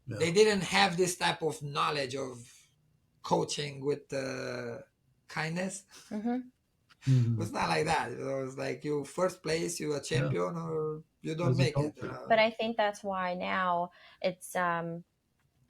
Yeah.
they didn't have this type of knowledge of coaching with kindness.
Mm-hmm.
Mm-hmm.
It's not like that. It was like you first place, you a
Yeah.
champion, or you don't
As a
make it.
coach.
But I think that's why now it's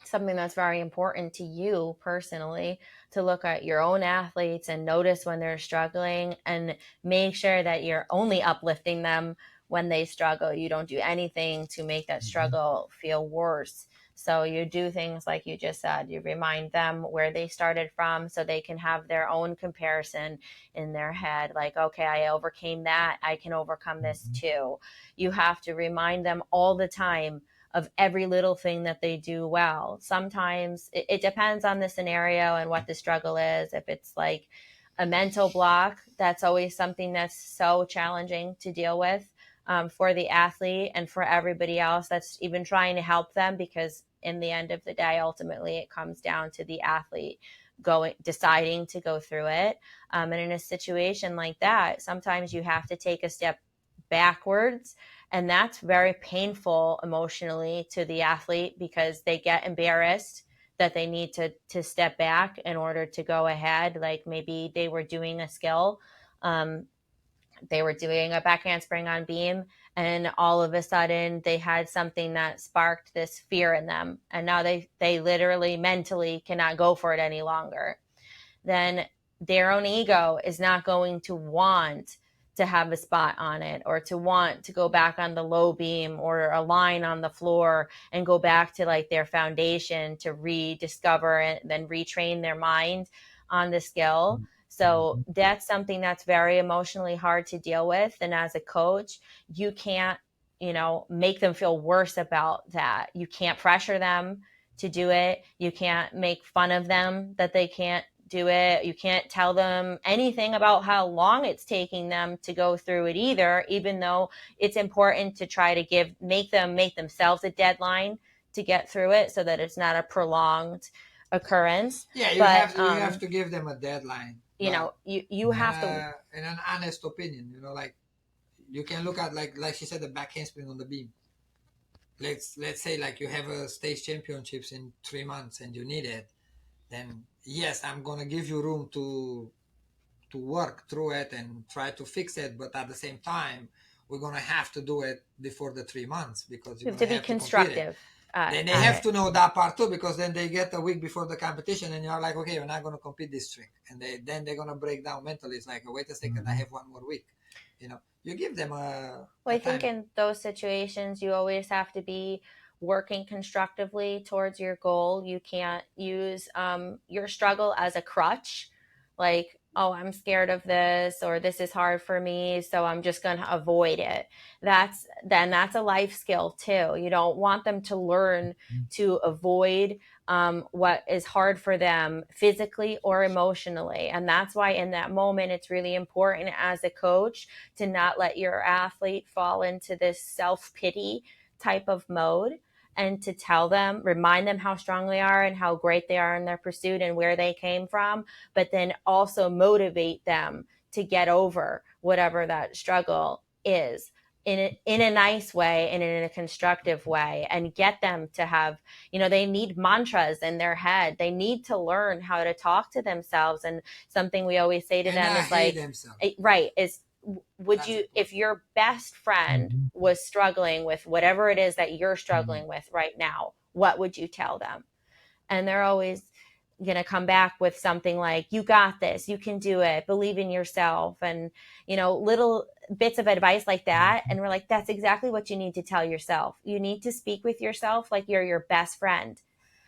something that's very important to you personally, to look at your own athletes and notice when they're struggling and make sure that you're only uplifting them when they struggle. You don't do anything to make that struggle feel worse. So you do things like you just said, you remind them where they started from so they can have their own comparison in their head. Like, okay, I overcame that, I can overcome this too. You have to remind them all the time of every little thing that they do well. Sometimes it depends on the scenario and what the struggle is. If it's like a mental block, that's always something that's so challenging to deal with, for the athlete and for everybody else that's even trying to help them, because in the end of the day, ultimately it comes down to the athlete deciding to go through it. And in a situation like that, sometimes you have to take a step backwards, and that's very painful emotionally to the athlete, because they get embarrassed that they need to step back in order to go ahead. Like maybe they were doing a skill, they were doing a back handspring on beam, and all of a sudden they had something that sparked this fear in them, and now they literally mentally cannot go for it any longer. Then their own ego is not going to want to have a spot on it, or to want to go back on the low beam or a line on the floor and go back to like their foundation to rediscover and then retrain their mind on the skill. So that's something that's very emotionally hard to deal with. And as a coach, you can't, make them feel worse about that. You can't pressure them to do it. You can't make fun of them that they can't do it. You can't tell them anything about how long it's taking them to go through it either, even though it's important to try to make themselves a deadline to get through it so that it's not a prolonged occurrence.
Yeah, you
But
have to give them a deadline.
you have to.
In an honest opinion, like you can look at like she said, the back handspring on the beam. Let's say like you have a state championships in 3 months and you need it, then yes, I'm gonna give you room to work through it and try to fix it, but at the same time we're gonna have to do it before the 3 months because
You
you're
have
gonna
to be
have to complete it.
constructive.
Then they have to know that part too, because then they get a week before the competition and you're like, okay, you're not going to compete this string, and then they're going to break down mentally. It's like, oh, wait a second, I have one more week. You give them
I think
time.
in those situations you always have to be working constructively towards your goal. You can't use your struggle as a crutch, like, oh, I'm scared of this, or this is hard for me, so I'm just going to avoid it. That's a life skill too. You don't want them to learn to avoid what is hard for them physically or emotionally. And that's why in that moment it's really important as a coach to not let your athlete fall into this self-pity type of mode, and to remind them how strong they are and how great they are in their pursuit and where they came from, but then also motivate them to get over whatever that struggle is in a nice way and in a constructive way, and get them to have, they need mantras in their head. They need to learn how to talk to themselves. And something we always say to
and
them is like,
themselves.
Right, is if your best friend was struggling with whatever it is that you're struggling with right now, what would you tell them? And they're always going to come back with something like, you got this, you can do it, believe in yourself, and little bits of advice like that. And we're like, that's exactly what you need to tell yourself. You need to speak with yourself like you're your best friend,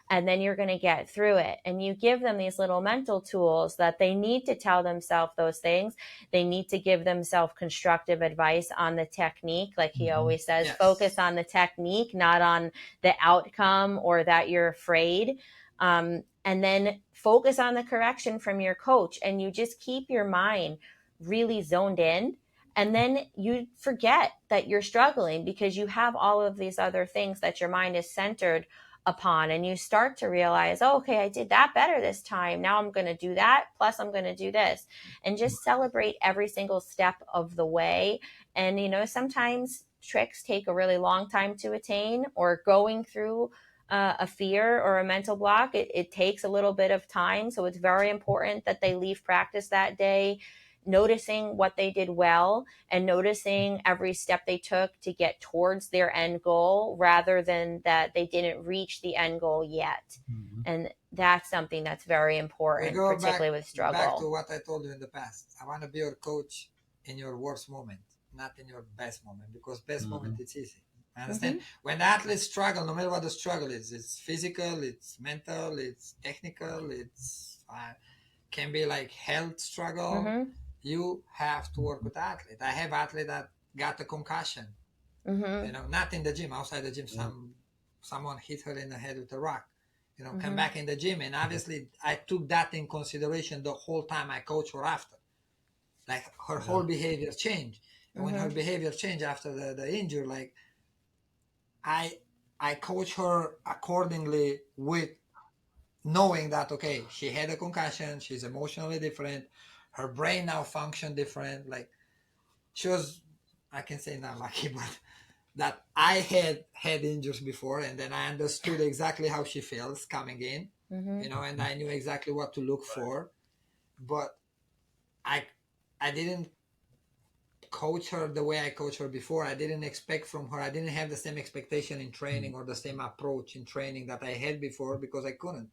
and then you're going to get through it. And you give them these little mental tools that they need to tell themselves those things. They need to give themselves constructive advice on the technique. Like he always says,
Yes.
Focus on the technique, not on the outcome or that you're afraid. And then focus on the correction from your coach. And you just keep your mind really zoned in. And then you forget that you're struggling because you have all of these other things that your mind is centered upon, and you start to realize, oh, okay, I did that better this time. Now I'm going to do that. Plus I'm going to do this, and just celebrate every single step of the way. And, sometimes tricks take a really long time to attain, or going through a fear or a mental block. It takes a little bit of time. So it's very important that they leave practice that day noticing what they did well and noticing every step they took to get towards their end goal, rather than that they didn't reach the end goal yet. And that's something that's very important, particularly with struggle.
Back to what I told you in the past. I want to be your coach in your worst moment, not in your best moment, because best moment it's easy. I understand. When the athletes struggle, no matter what the struggle is, it's physical, it's mental, it's technical, it's can be like health struggle. You have to work with the athlete. I have athlete that got a concussion. Not in the gym, outside the gym. Someone hit her in the head with a rock. Come back in the gym, and obviously I took that in consideration the whole time I coach her after. Like her whole behavior changed, and when her behavior changed after the injury, like I coach her accordingly, with knowing that, okay, she had a concussion, she's emotionally different, her brain now function different. Like she was, I can say not lucky, but that I had injuries before, and then I understood exactly how she feels coming in, and I knew exactly what to look for. But I didn't coach her the way I coached her before. I didn't expect from her. I didn't have the same expectation in training or the same approach in training that I had before, because I couldn't.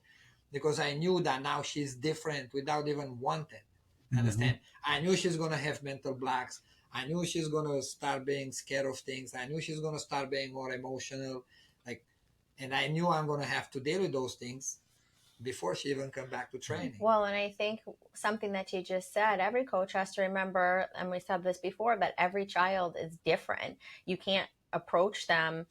Because I knew that now she's different without even wanting. Understand? I knew she's going to have mental blocks. I knew she's going to start being scared of things. I knew she's going to start being more emotional. And I knew I'm going to have to deal with those things. before she even come back to training.
Well, and I think something that you just said, every coach has to remember, and we said this before, that every child is different. You can't approach them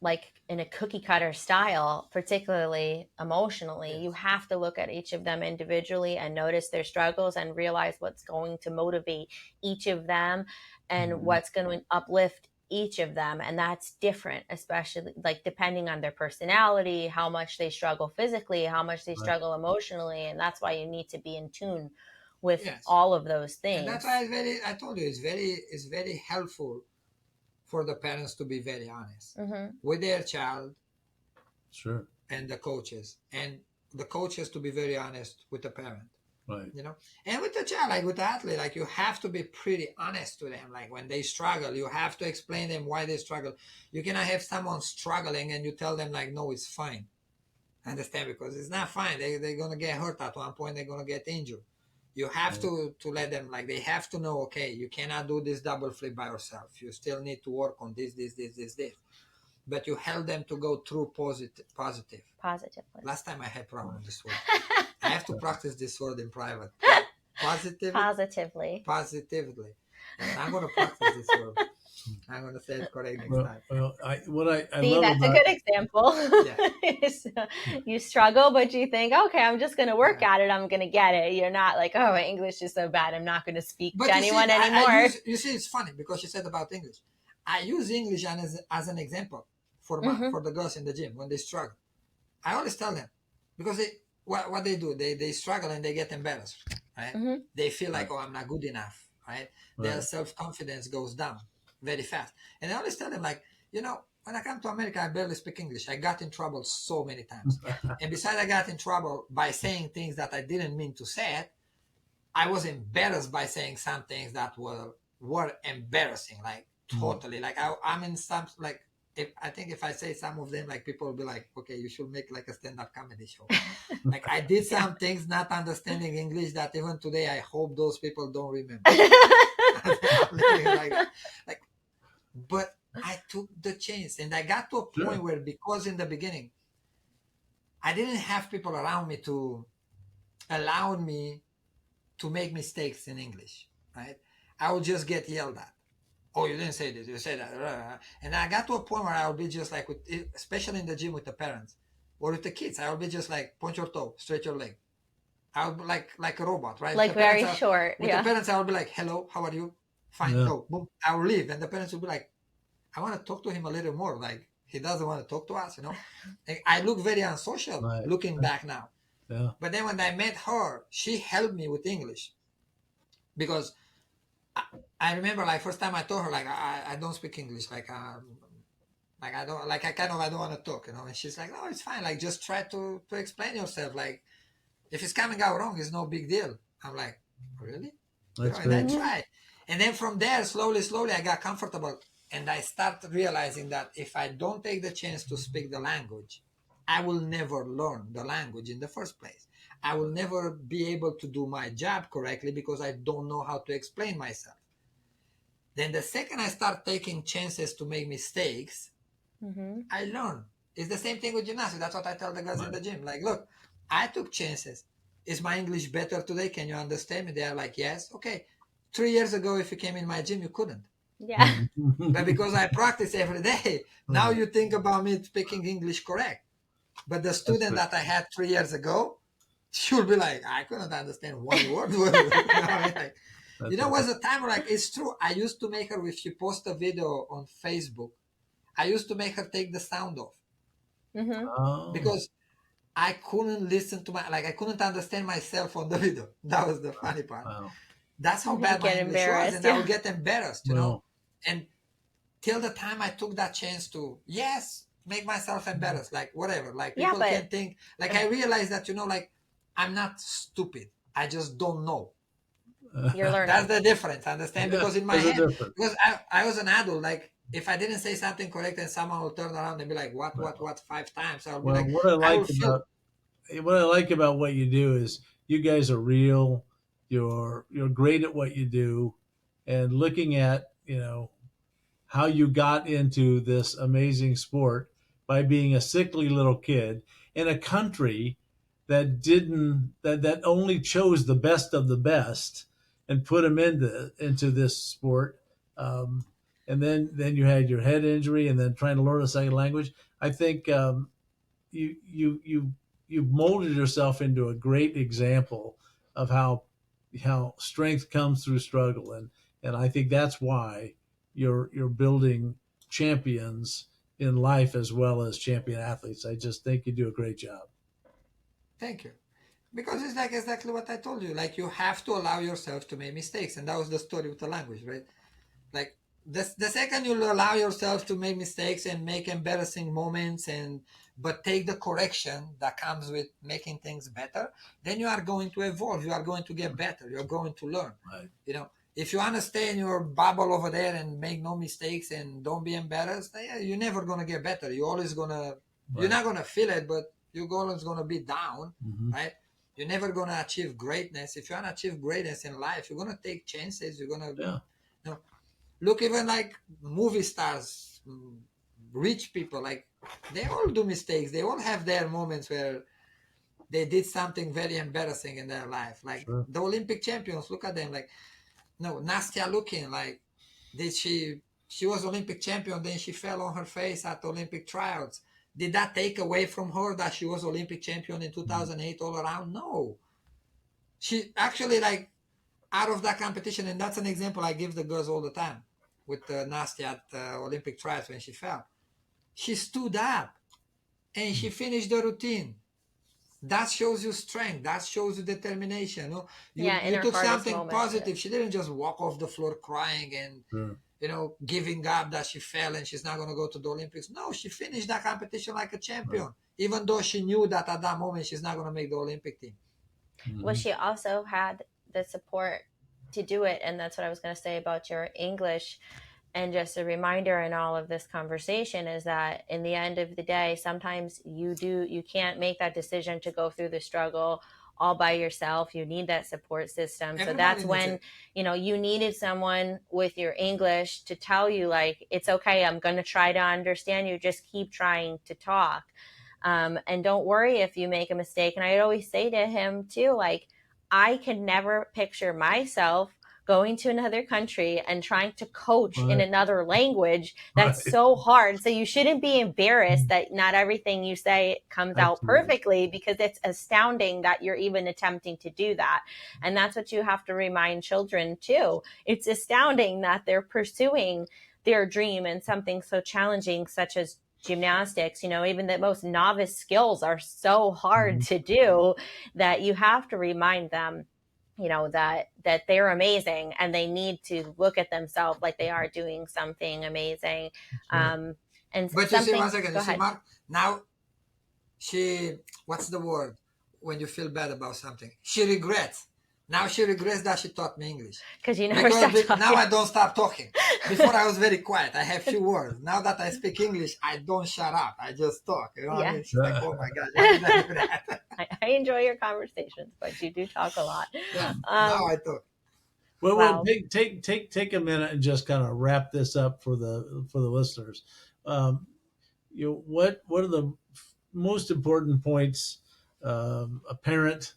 like in a cookie cutter style, particularly emotionally.
Yes.
You have to look at each of them individually and notice their struggles and realize what's going to motivate each of them and what's going to uplift each of them. And that's different, especially like depending on their personality, how much they struggle physically, how much they struggle emotionally. And that's why you need to be in tune with all of those things.
And that's why I told you, it's very helpful for the parents to be very honest with their child.
Sure.
And the coaches, and the coaches to be very honest with the parent.
Right.
You know, and with the child, like with the athlete, like you have to be pretty honest to them. Like when they struggle, you have to explain them why they struggle. You cannot have someone struggling and you tell them like, no, it's fine. Understand? Because it's not fine. They're going to get hurt at one point. They're going to get injured. You have to let them, like, they have to know, okay, you cannot do this double flip by yourself. You still need to work on this. But you help them to go through positively. Last time I had problem with this word. I have to practice this word in private. Positively. And I'm going to practice this word. I'm going to say it correct next time.
Well, I
See,
love
that's a good example. You struggle, but you think, okay, I'm just going to work at it. I'm going to get it. You're not like, oh, my English is so bad, I'm not going to speak to anyone anymore.
You see, it's funny because you said about English. I use English as an example for the girls in the gym when they struggle. I always tell them, because what they do, they struggle and they get embarrassed, right? They feel like, oh, I'm not good enough, right? Their self-confidence goes down very fast. And I always tell them, like, you know, when I come to America, I barely speak English. I got in trouble so many times. And besides I got in trouble by saying things that I didn't mean to say, I was embarrassed by saying some things that were embarrassing, like totally. Like I'm in some, like, I think if I say some of them, like people will be like, okay, you should make like a stand-up comedy show. Like I did some things not understanding English that even today I hope those people don't remember. But I took the chance, and I got to a point where, because in the beginning I didn't have people around me to allow me to make mistakes in English, right? I would just get yelled at. Oh, you didn't say this, you said that. And I got to a point where I would be just like, especially in the gym with the parents or with the kids, I would be just like, point your toe, straight your leg. I would be like a robot, right?
Like very short.
With the parents, I would be like, hello, how are you? Fine, go, boom. I will leave. And the parents would be like, I want to talk to him a little more. Like, he doesn't want to talk to us, you know? And I look very unsocial looking back now. Yeah. But then when I met her, she helped me with English. Because I remember, like, first time I told her, like, I don't speak English. Like I don't want to talk, you know? And she's like, no, it's fine. Like, just try to explain yourself. Like, if it's coming out wrong, it's no big deal. I'm like, really? And I tried. And then from there, slowly, I got comfortable. And I started realizing that if I don't take the chance to speak the language, I will never learn the language in the first place. I will never be able to do my job correctly because I don't know how to explain myself. Then the second I start taking chances to make mistakes, I learn. It's the same thing with gymnastics. That's what I tell the guys in the gym. Like, look, I took chances. Is my English better today? Can you understand me? They are like, yes. Okay. 3 years ago, if you came in my gym, you couldn't.
Yeah.
But because I practice every day, now you think about me speaking English correct. But the student that I had 3 years ago, she'll be like, I couldn't understand one word. You know, was a time where, like, it's true. I used to make her, if she posts a video on Facebook, I used to make her take the sound off. Because I couldn't listen to I couldn't understand myself on the video. That was the funny part. Wow. That's how bad my English was. And I would get embarrassed, you know. And till the time I took that chance to, make myself embarrassed, like whatever. Like people can think, like I realized that, you know, like I'm not stupid. I just don't know.
You're learning.
That's the difference, understand? Because in my head, because I was an adult, like if I didn't say something correct and someone will turn around and be like, what 5 times? I'll be like,
what I like about what you do is you guys are real. You're great at what you do, and looking at, you know, how you got into this amazing sport by being a sickly little kid in a country that only chose the best of the best and put them into this sport. Um, and then you had your head injury, and then trying to learn a second language. I think you you you you molded yourself into a great example of how strength comes through struggle, and I think that's why you're building champions in life as well as champion athletes. I just think you do a great job.
Thank you. Because it's like exactly what I told you. Like you have to allow yourself to make mistakes, and that was the story with the language, right? Like the second you allow yourself to make mistakes and make embarrassing moments, and but take the correction that comes with making things better, then you are going to evolve. You are going to get better. You're going to learn.
Right.
You know, if you want to stay in your bubble over there and make no mistakes and don't be embarrassed, you're never gonna get better. You're always gonna.
Right.
You're not gonna feel it, but you're always gonna be down,
Mm-hmm.
right? You're never gonna achieve greatness. If you want to achieve greatness in life, you're gonna take chances. You're gonna,
Yeah.
you know, look even like movie stars, rich people, like they all do mistakes. They all have their moments where they did something very embarrassing in their life. Like
Sure.
the Olympic champions, look at them. Like, no, Nastya looking like, did she was Olympic champion, then she fell on her face at Olympic tryouts. Did that take away from her that she was Olympic champion in 2008 all around? No. She actually, like, out of that competition, and that's an example I give the girls all the time with Nastya at Olympic trials when she fell. She stood up and she finished the routine. That shows you strength. That shows you determination. No? You took something
moment,
positive. She didn't just walk off the floor crying and
Sure.
giving up that she fell and she's not going to go to the Olympics. No, she finished that competition like a champion, even though she knew that at that moment she's not going to make the Olympic team.
Mm-hmm.
Well, she also had the support to do it, and that's what I was going to say about your English. And just a reminder in all of this conversation is that in the end of the day, sometimes you can't make that decision to go through the struggle all by yourself. You need that support system.
Everybody
so that's
needs
when
it.
You needed someone with your English to tell you, like, it's okay, I'm going to try to understand you, just keep trying to talk. And don't worry if you make a mistake. And I'd always say to him too, like, I could never picture myself going to another country and trying to coach in another language. That's so hard. So you shouldn't be embarrassed that not everything you say comes out perfectly, because it's astounding that you're even attempting to do that. And that's what you have to remind children too. It's astounding that they're pursuing their dream in something so challenging such as gymnastics. Even the most novice skills are so hard to do that you have to remind them that they're amazing, and they need to look at themselves like they are doing something amazing. And
but you see, one second, you see, Mark, now what's the word when you feel bad about something? She regrets. Now she regrets that she taught me English.
Because now
I don't stop talking. Before I was very quiet. I have few words. Now that I speak English, I don't shut up. I just talk. What I mean? She's like, oh my God, why did I do that?
I enjoy your conversations, but you do talk a lot.
Yeah, now I talk.
Well, take a minute and just kind of wrap this up for the listeners. What are the most important points a parent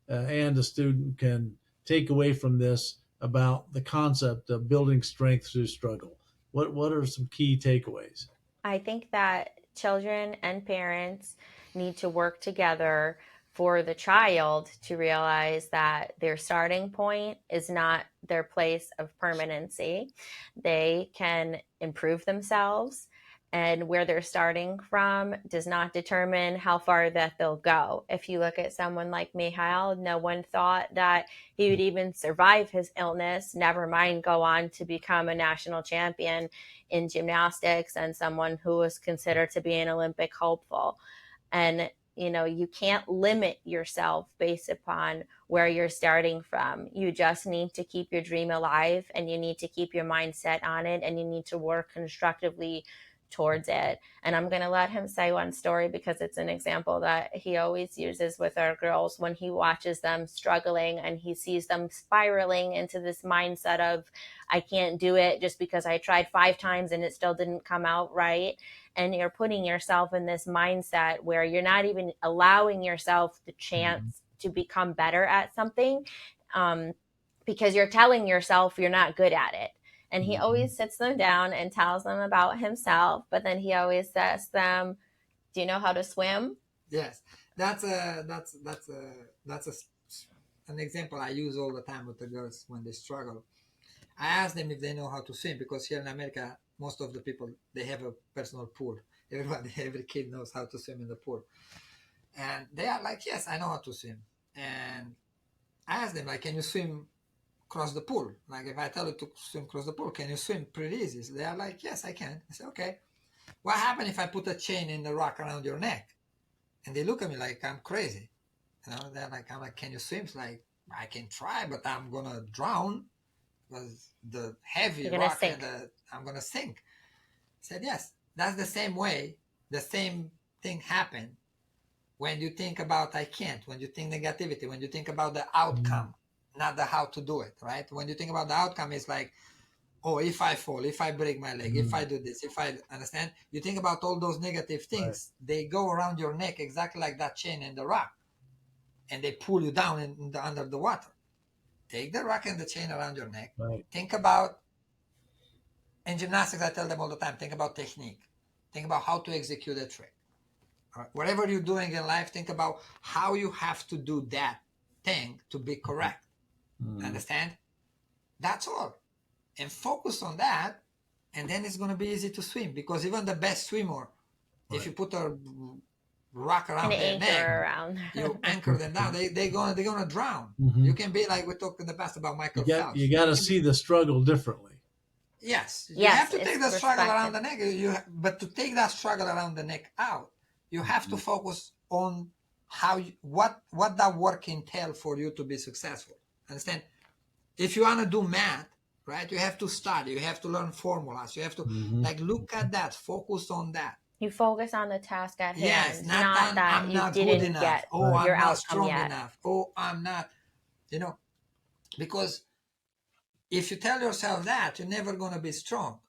and a student can take away from this about the concept of building strength through struggle? What are some key takeaways?
I think that children and parents need to work together for the child to realize that their starting point is not their place of permanency. They can improve themselves, and where they're starting from does not determine how far that they'll go. If you look at someone like Mihail, no one thought that he would even survive his illness, never mind go on to become a national champion in gymnastics and someone who was considered to be an Olympic hopeful. And you can't limit yourself based upon where you're starting from. You just need to keep your dream alive, and you need to keep your mindset on it, and you need to work constructively towards it. And I'm going to let him say one story because it's an example that he always uses with our girls when he watches them struggling and he sees them spiraling into this mindset of, I can't do it just because I tried 5 times and it still didn't come out right. And you're putting yourself in this mindset where you're not even allowing yourself the chance to become better at something, because you're telling yourself you're not good at it. And he always sits them down and tells them about himself, but then he always says them, do you know how to swim?
Yes, that's an example I use all the time with the girls when they struggle. I ask them if they know how to swim, because here in America, most of the people, they have a personal pool. Every kid knows how to swim in the pool. And they are like, yes, I know how to swim. And I ask them, like, can you swim across the pool? Like, if I tell you to swim across the pool, can you swim pretty easy? So they are like, yes, I can. I say, okay. What happens if I put a chain in the rock around your neck? And they look at me like I'm crazy. You know, they're like, I'm like, can you swim? It's like, I can try, but I'm going to drown because the heavy rock and I'm going to sink. I said, yes, that's the same way. The same thing happened when you think about I can't, when you think negativity, when you think about the outcome, not the how to do it, right? When you think about the outcome, it's like, oh, if I fall, if I break my leg, if I do this, if I understand, you think about all those negative things, they go around your neck exactly like that chain in the rock, and they pull you down under the water. Take the rock and the chain around your neck. Think about, in gymnastics, I tell them all the time, think about technique. Think about how to execute a trick. Right. Whatever you're doing in life, think about how you have to do that thing to be correct. Understand? That's all. And focus on that, and then it's going to be easy to swim, because even the best swimmer, if you put a rock around their neck, you anchor them down, they're gonna drown. You can be like we talked in the past about Michael Phelps.
You got to see the struggle differently.
Yes, you have to take the struggle around the neck. But to take that struggle around the neck out, you have to focus on what that work entails for you to be successful. Understand? If you want to do math, right, you have to study, you have to learn formulas, you have to like look at that, focus on that.
You focus on the task at hand.
Yes, not that
I'm not good enough.
Oh, I'm not strong enough. Oh, I'm not, because if you tell yourself that, you're never going to be strong.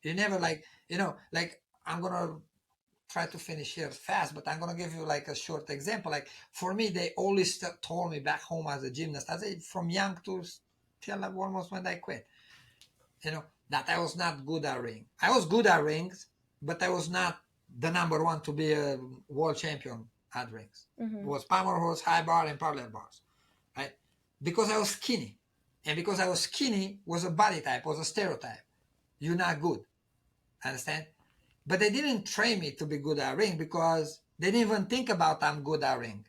You're never I'm going to try to finish here fast, but I'm going to give you like a short example. Like for me, they always told me back home as a gymnast, from young to till almost when I quit, that I was not good at ring. I was good at rings, but I was not the number one to be a world champion at rings. It was power horse, high bar, and parallel bars, right? Because I was skinny. And because I was skinny, was a body type, was a stereotype. You're not good. Understand? But they didn't train me to be good at ring because they didn't even think about I'm good at ring.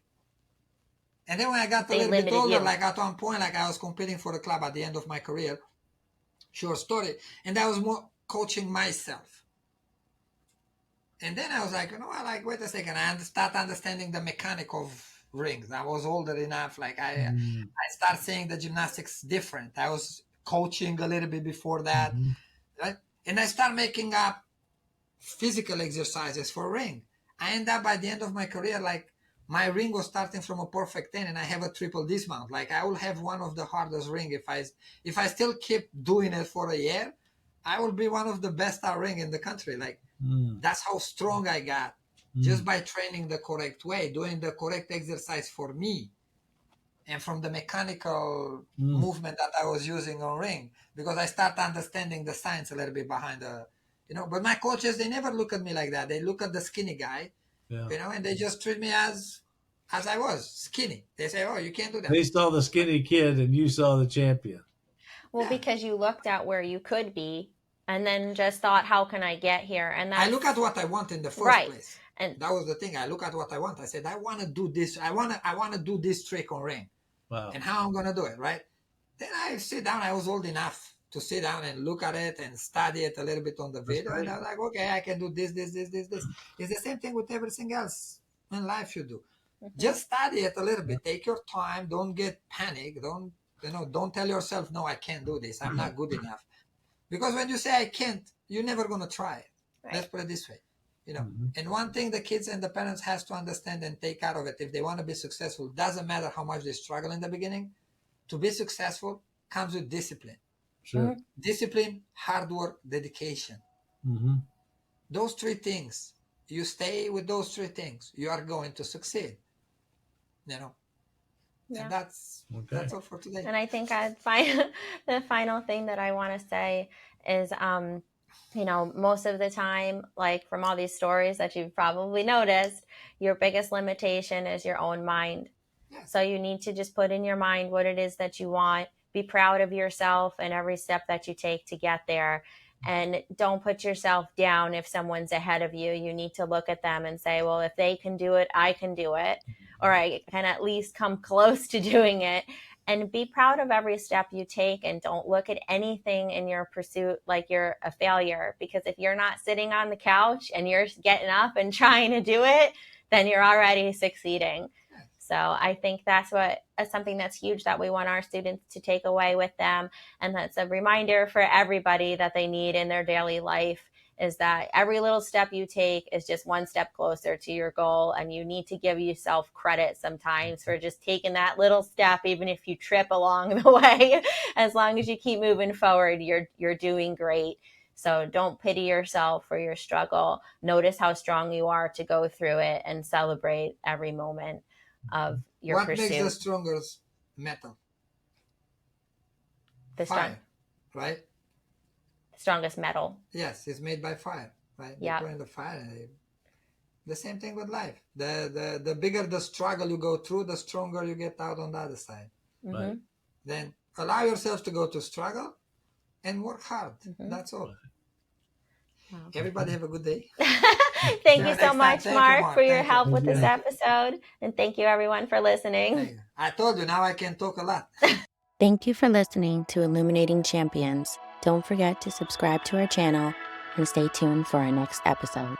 And then when I got a little bit older, like at one point, like I was competing for the club at the end of my career, short story, and I was more coaching myself. And then I was like, wait a second, I start understanding the mechanic of rings. I was older enough, like I start seeing the gymnastics different. I was coaching a little bit before that, right? And I start making up physical exercises for ring. I end up by the end of my career, like my ring was starting from a perfect 10 and I have a triple dismount. Like I will have one of the hardest ring. If I still keep doing it for a year, I will be one of the best at ring in the country. Like that's how strong I got just by training the correct way, doing the correct exercise for me. And from the mechanical movement that I was using on ring, because I start understanding the science a little bit behind but my coaches, they never look at me like that. They look at the skinny guy, and they just treat me as I was, skinny. They say, oh, you can't do that.
They saw the skinny kid and you saw the champion.
Well, because you looked at where you could be and then just thought, how can I get here? And
I look at what I want in the first place. And that was the thing. I look at what I want. I said, I want to do this. I want to do this trick on ring. Wow. And how I'm going to do it, right? Then I sit down. I was old enough to sit down and look at it and study it a little bit on the video. And I was like, okay, I can do this. It's the same thing with everything else in life you do. Just study it a little bit. Take your time. Don't get panic. Don't tell yourself, no, I can't do this. I'm not good enough. Because when you say I can't, you're never going to try it.
Right.
Let's put it this way, you know.
Mhm.
And one thing the kids and the parents has to understand and take out of it, if they want to be successful, doesn't matter how much they struggle in the beginning. To be successful comes with discipline.
Sure.
Discipline, hard work, dedication.
Mm-hmm.
Those three things, you stay with those three things, you are going to succeed. You know.
Yeah.
And that's all for today.
And I think the final thing that I want to say is, you know, most of the time, like from all these stories that you've probably noticed, your biggest limitation is your own mind.
Yes.
So you need to just put in your mind what it is that you want. Be proud of yourself and every step that you take to get there. And don't put yourself down if someone's ahead of you. You need to look at them and say, well, if they can do it, I can do it. Or I can at least come close to doing it. And be proud of every step you take, and don't look at anything in your pursuit like you're a failure. Because if you're not sitting on the couch and you're getting up and trying to do it, then you're already succeeding. So I think that's something that's huge that we want our students to take away with them. And that's a reminder for everybody that they need in their daily life, is that every little step you take is just one step closer to your goal. And you need to give yourself credit sometimes for just taking that little step, even if you trip along the way. As long as you keep moving forward, you're doing great. So don't pity yourself for your struggle. Notice how strong you are to go through it, and celebrate every moment of your
what
pursuit.
makes the strongest metal? Fire, right?
Strongest metal.
Yes, it's made by fire, right?
Yeah.
They put in the fire. The same thing with life. The bigger the struggle you go through, the stronger you get out on the other side.
Mm-hmm.
Right.
Then allow yourself to go to struggle and work hard.
Mm-hmm.
That's all.
Wow.
Everybody have a good day.
Thank you so much, Mark, for your help with
you.
this episode. And thank you, everyone, for listening.
I told you, now I can talk a lot.
Thank you for listening to Illuminating Champions. Don't forget to subscribe to our channel and stay tuned for our next episode.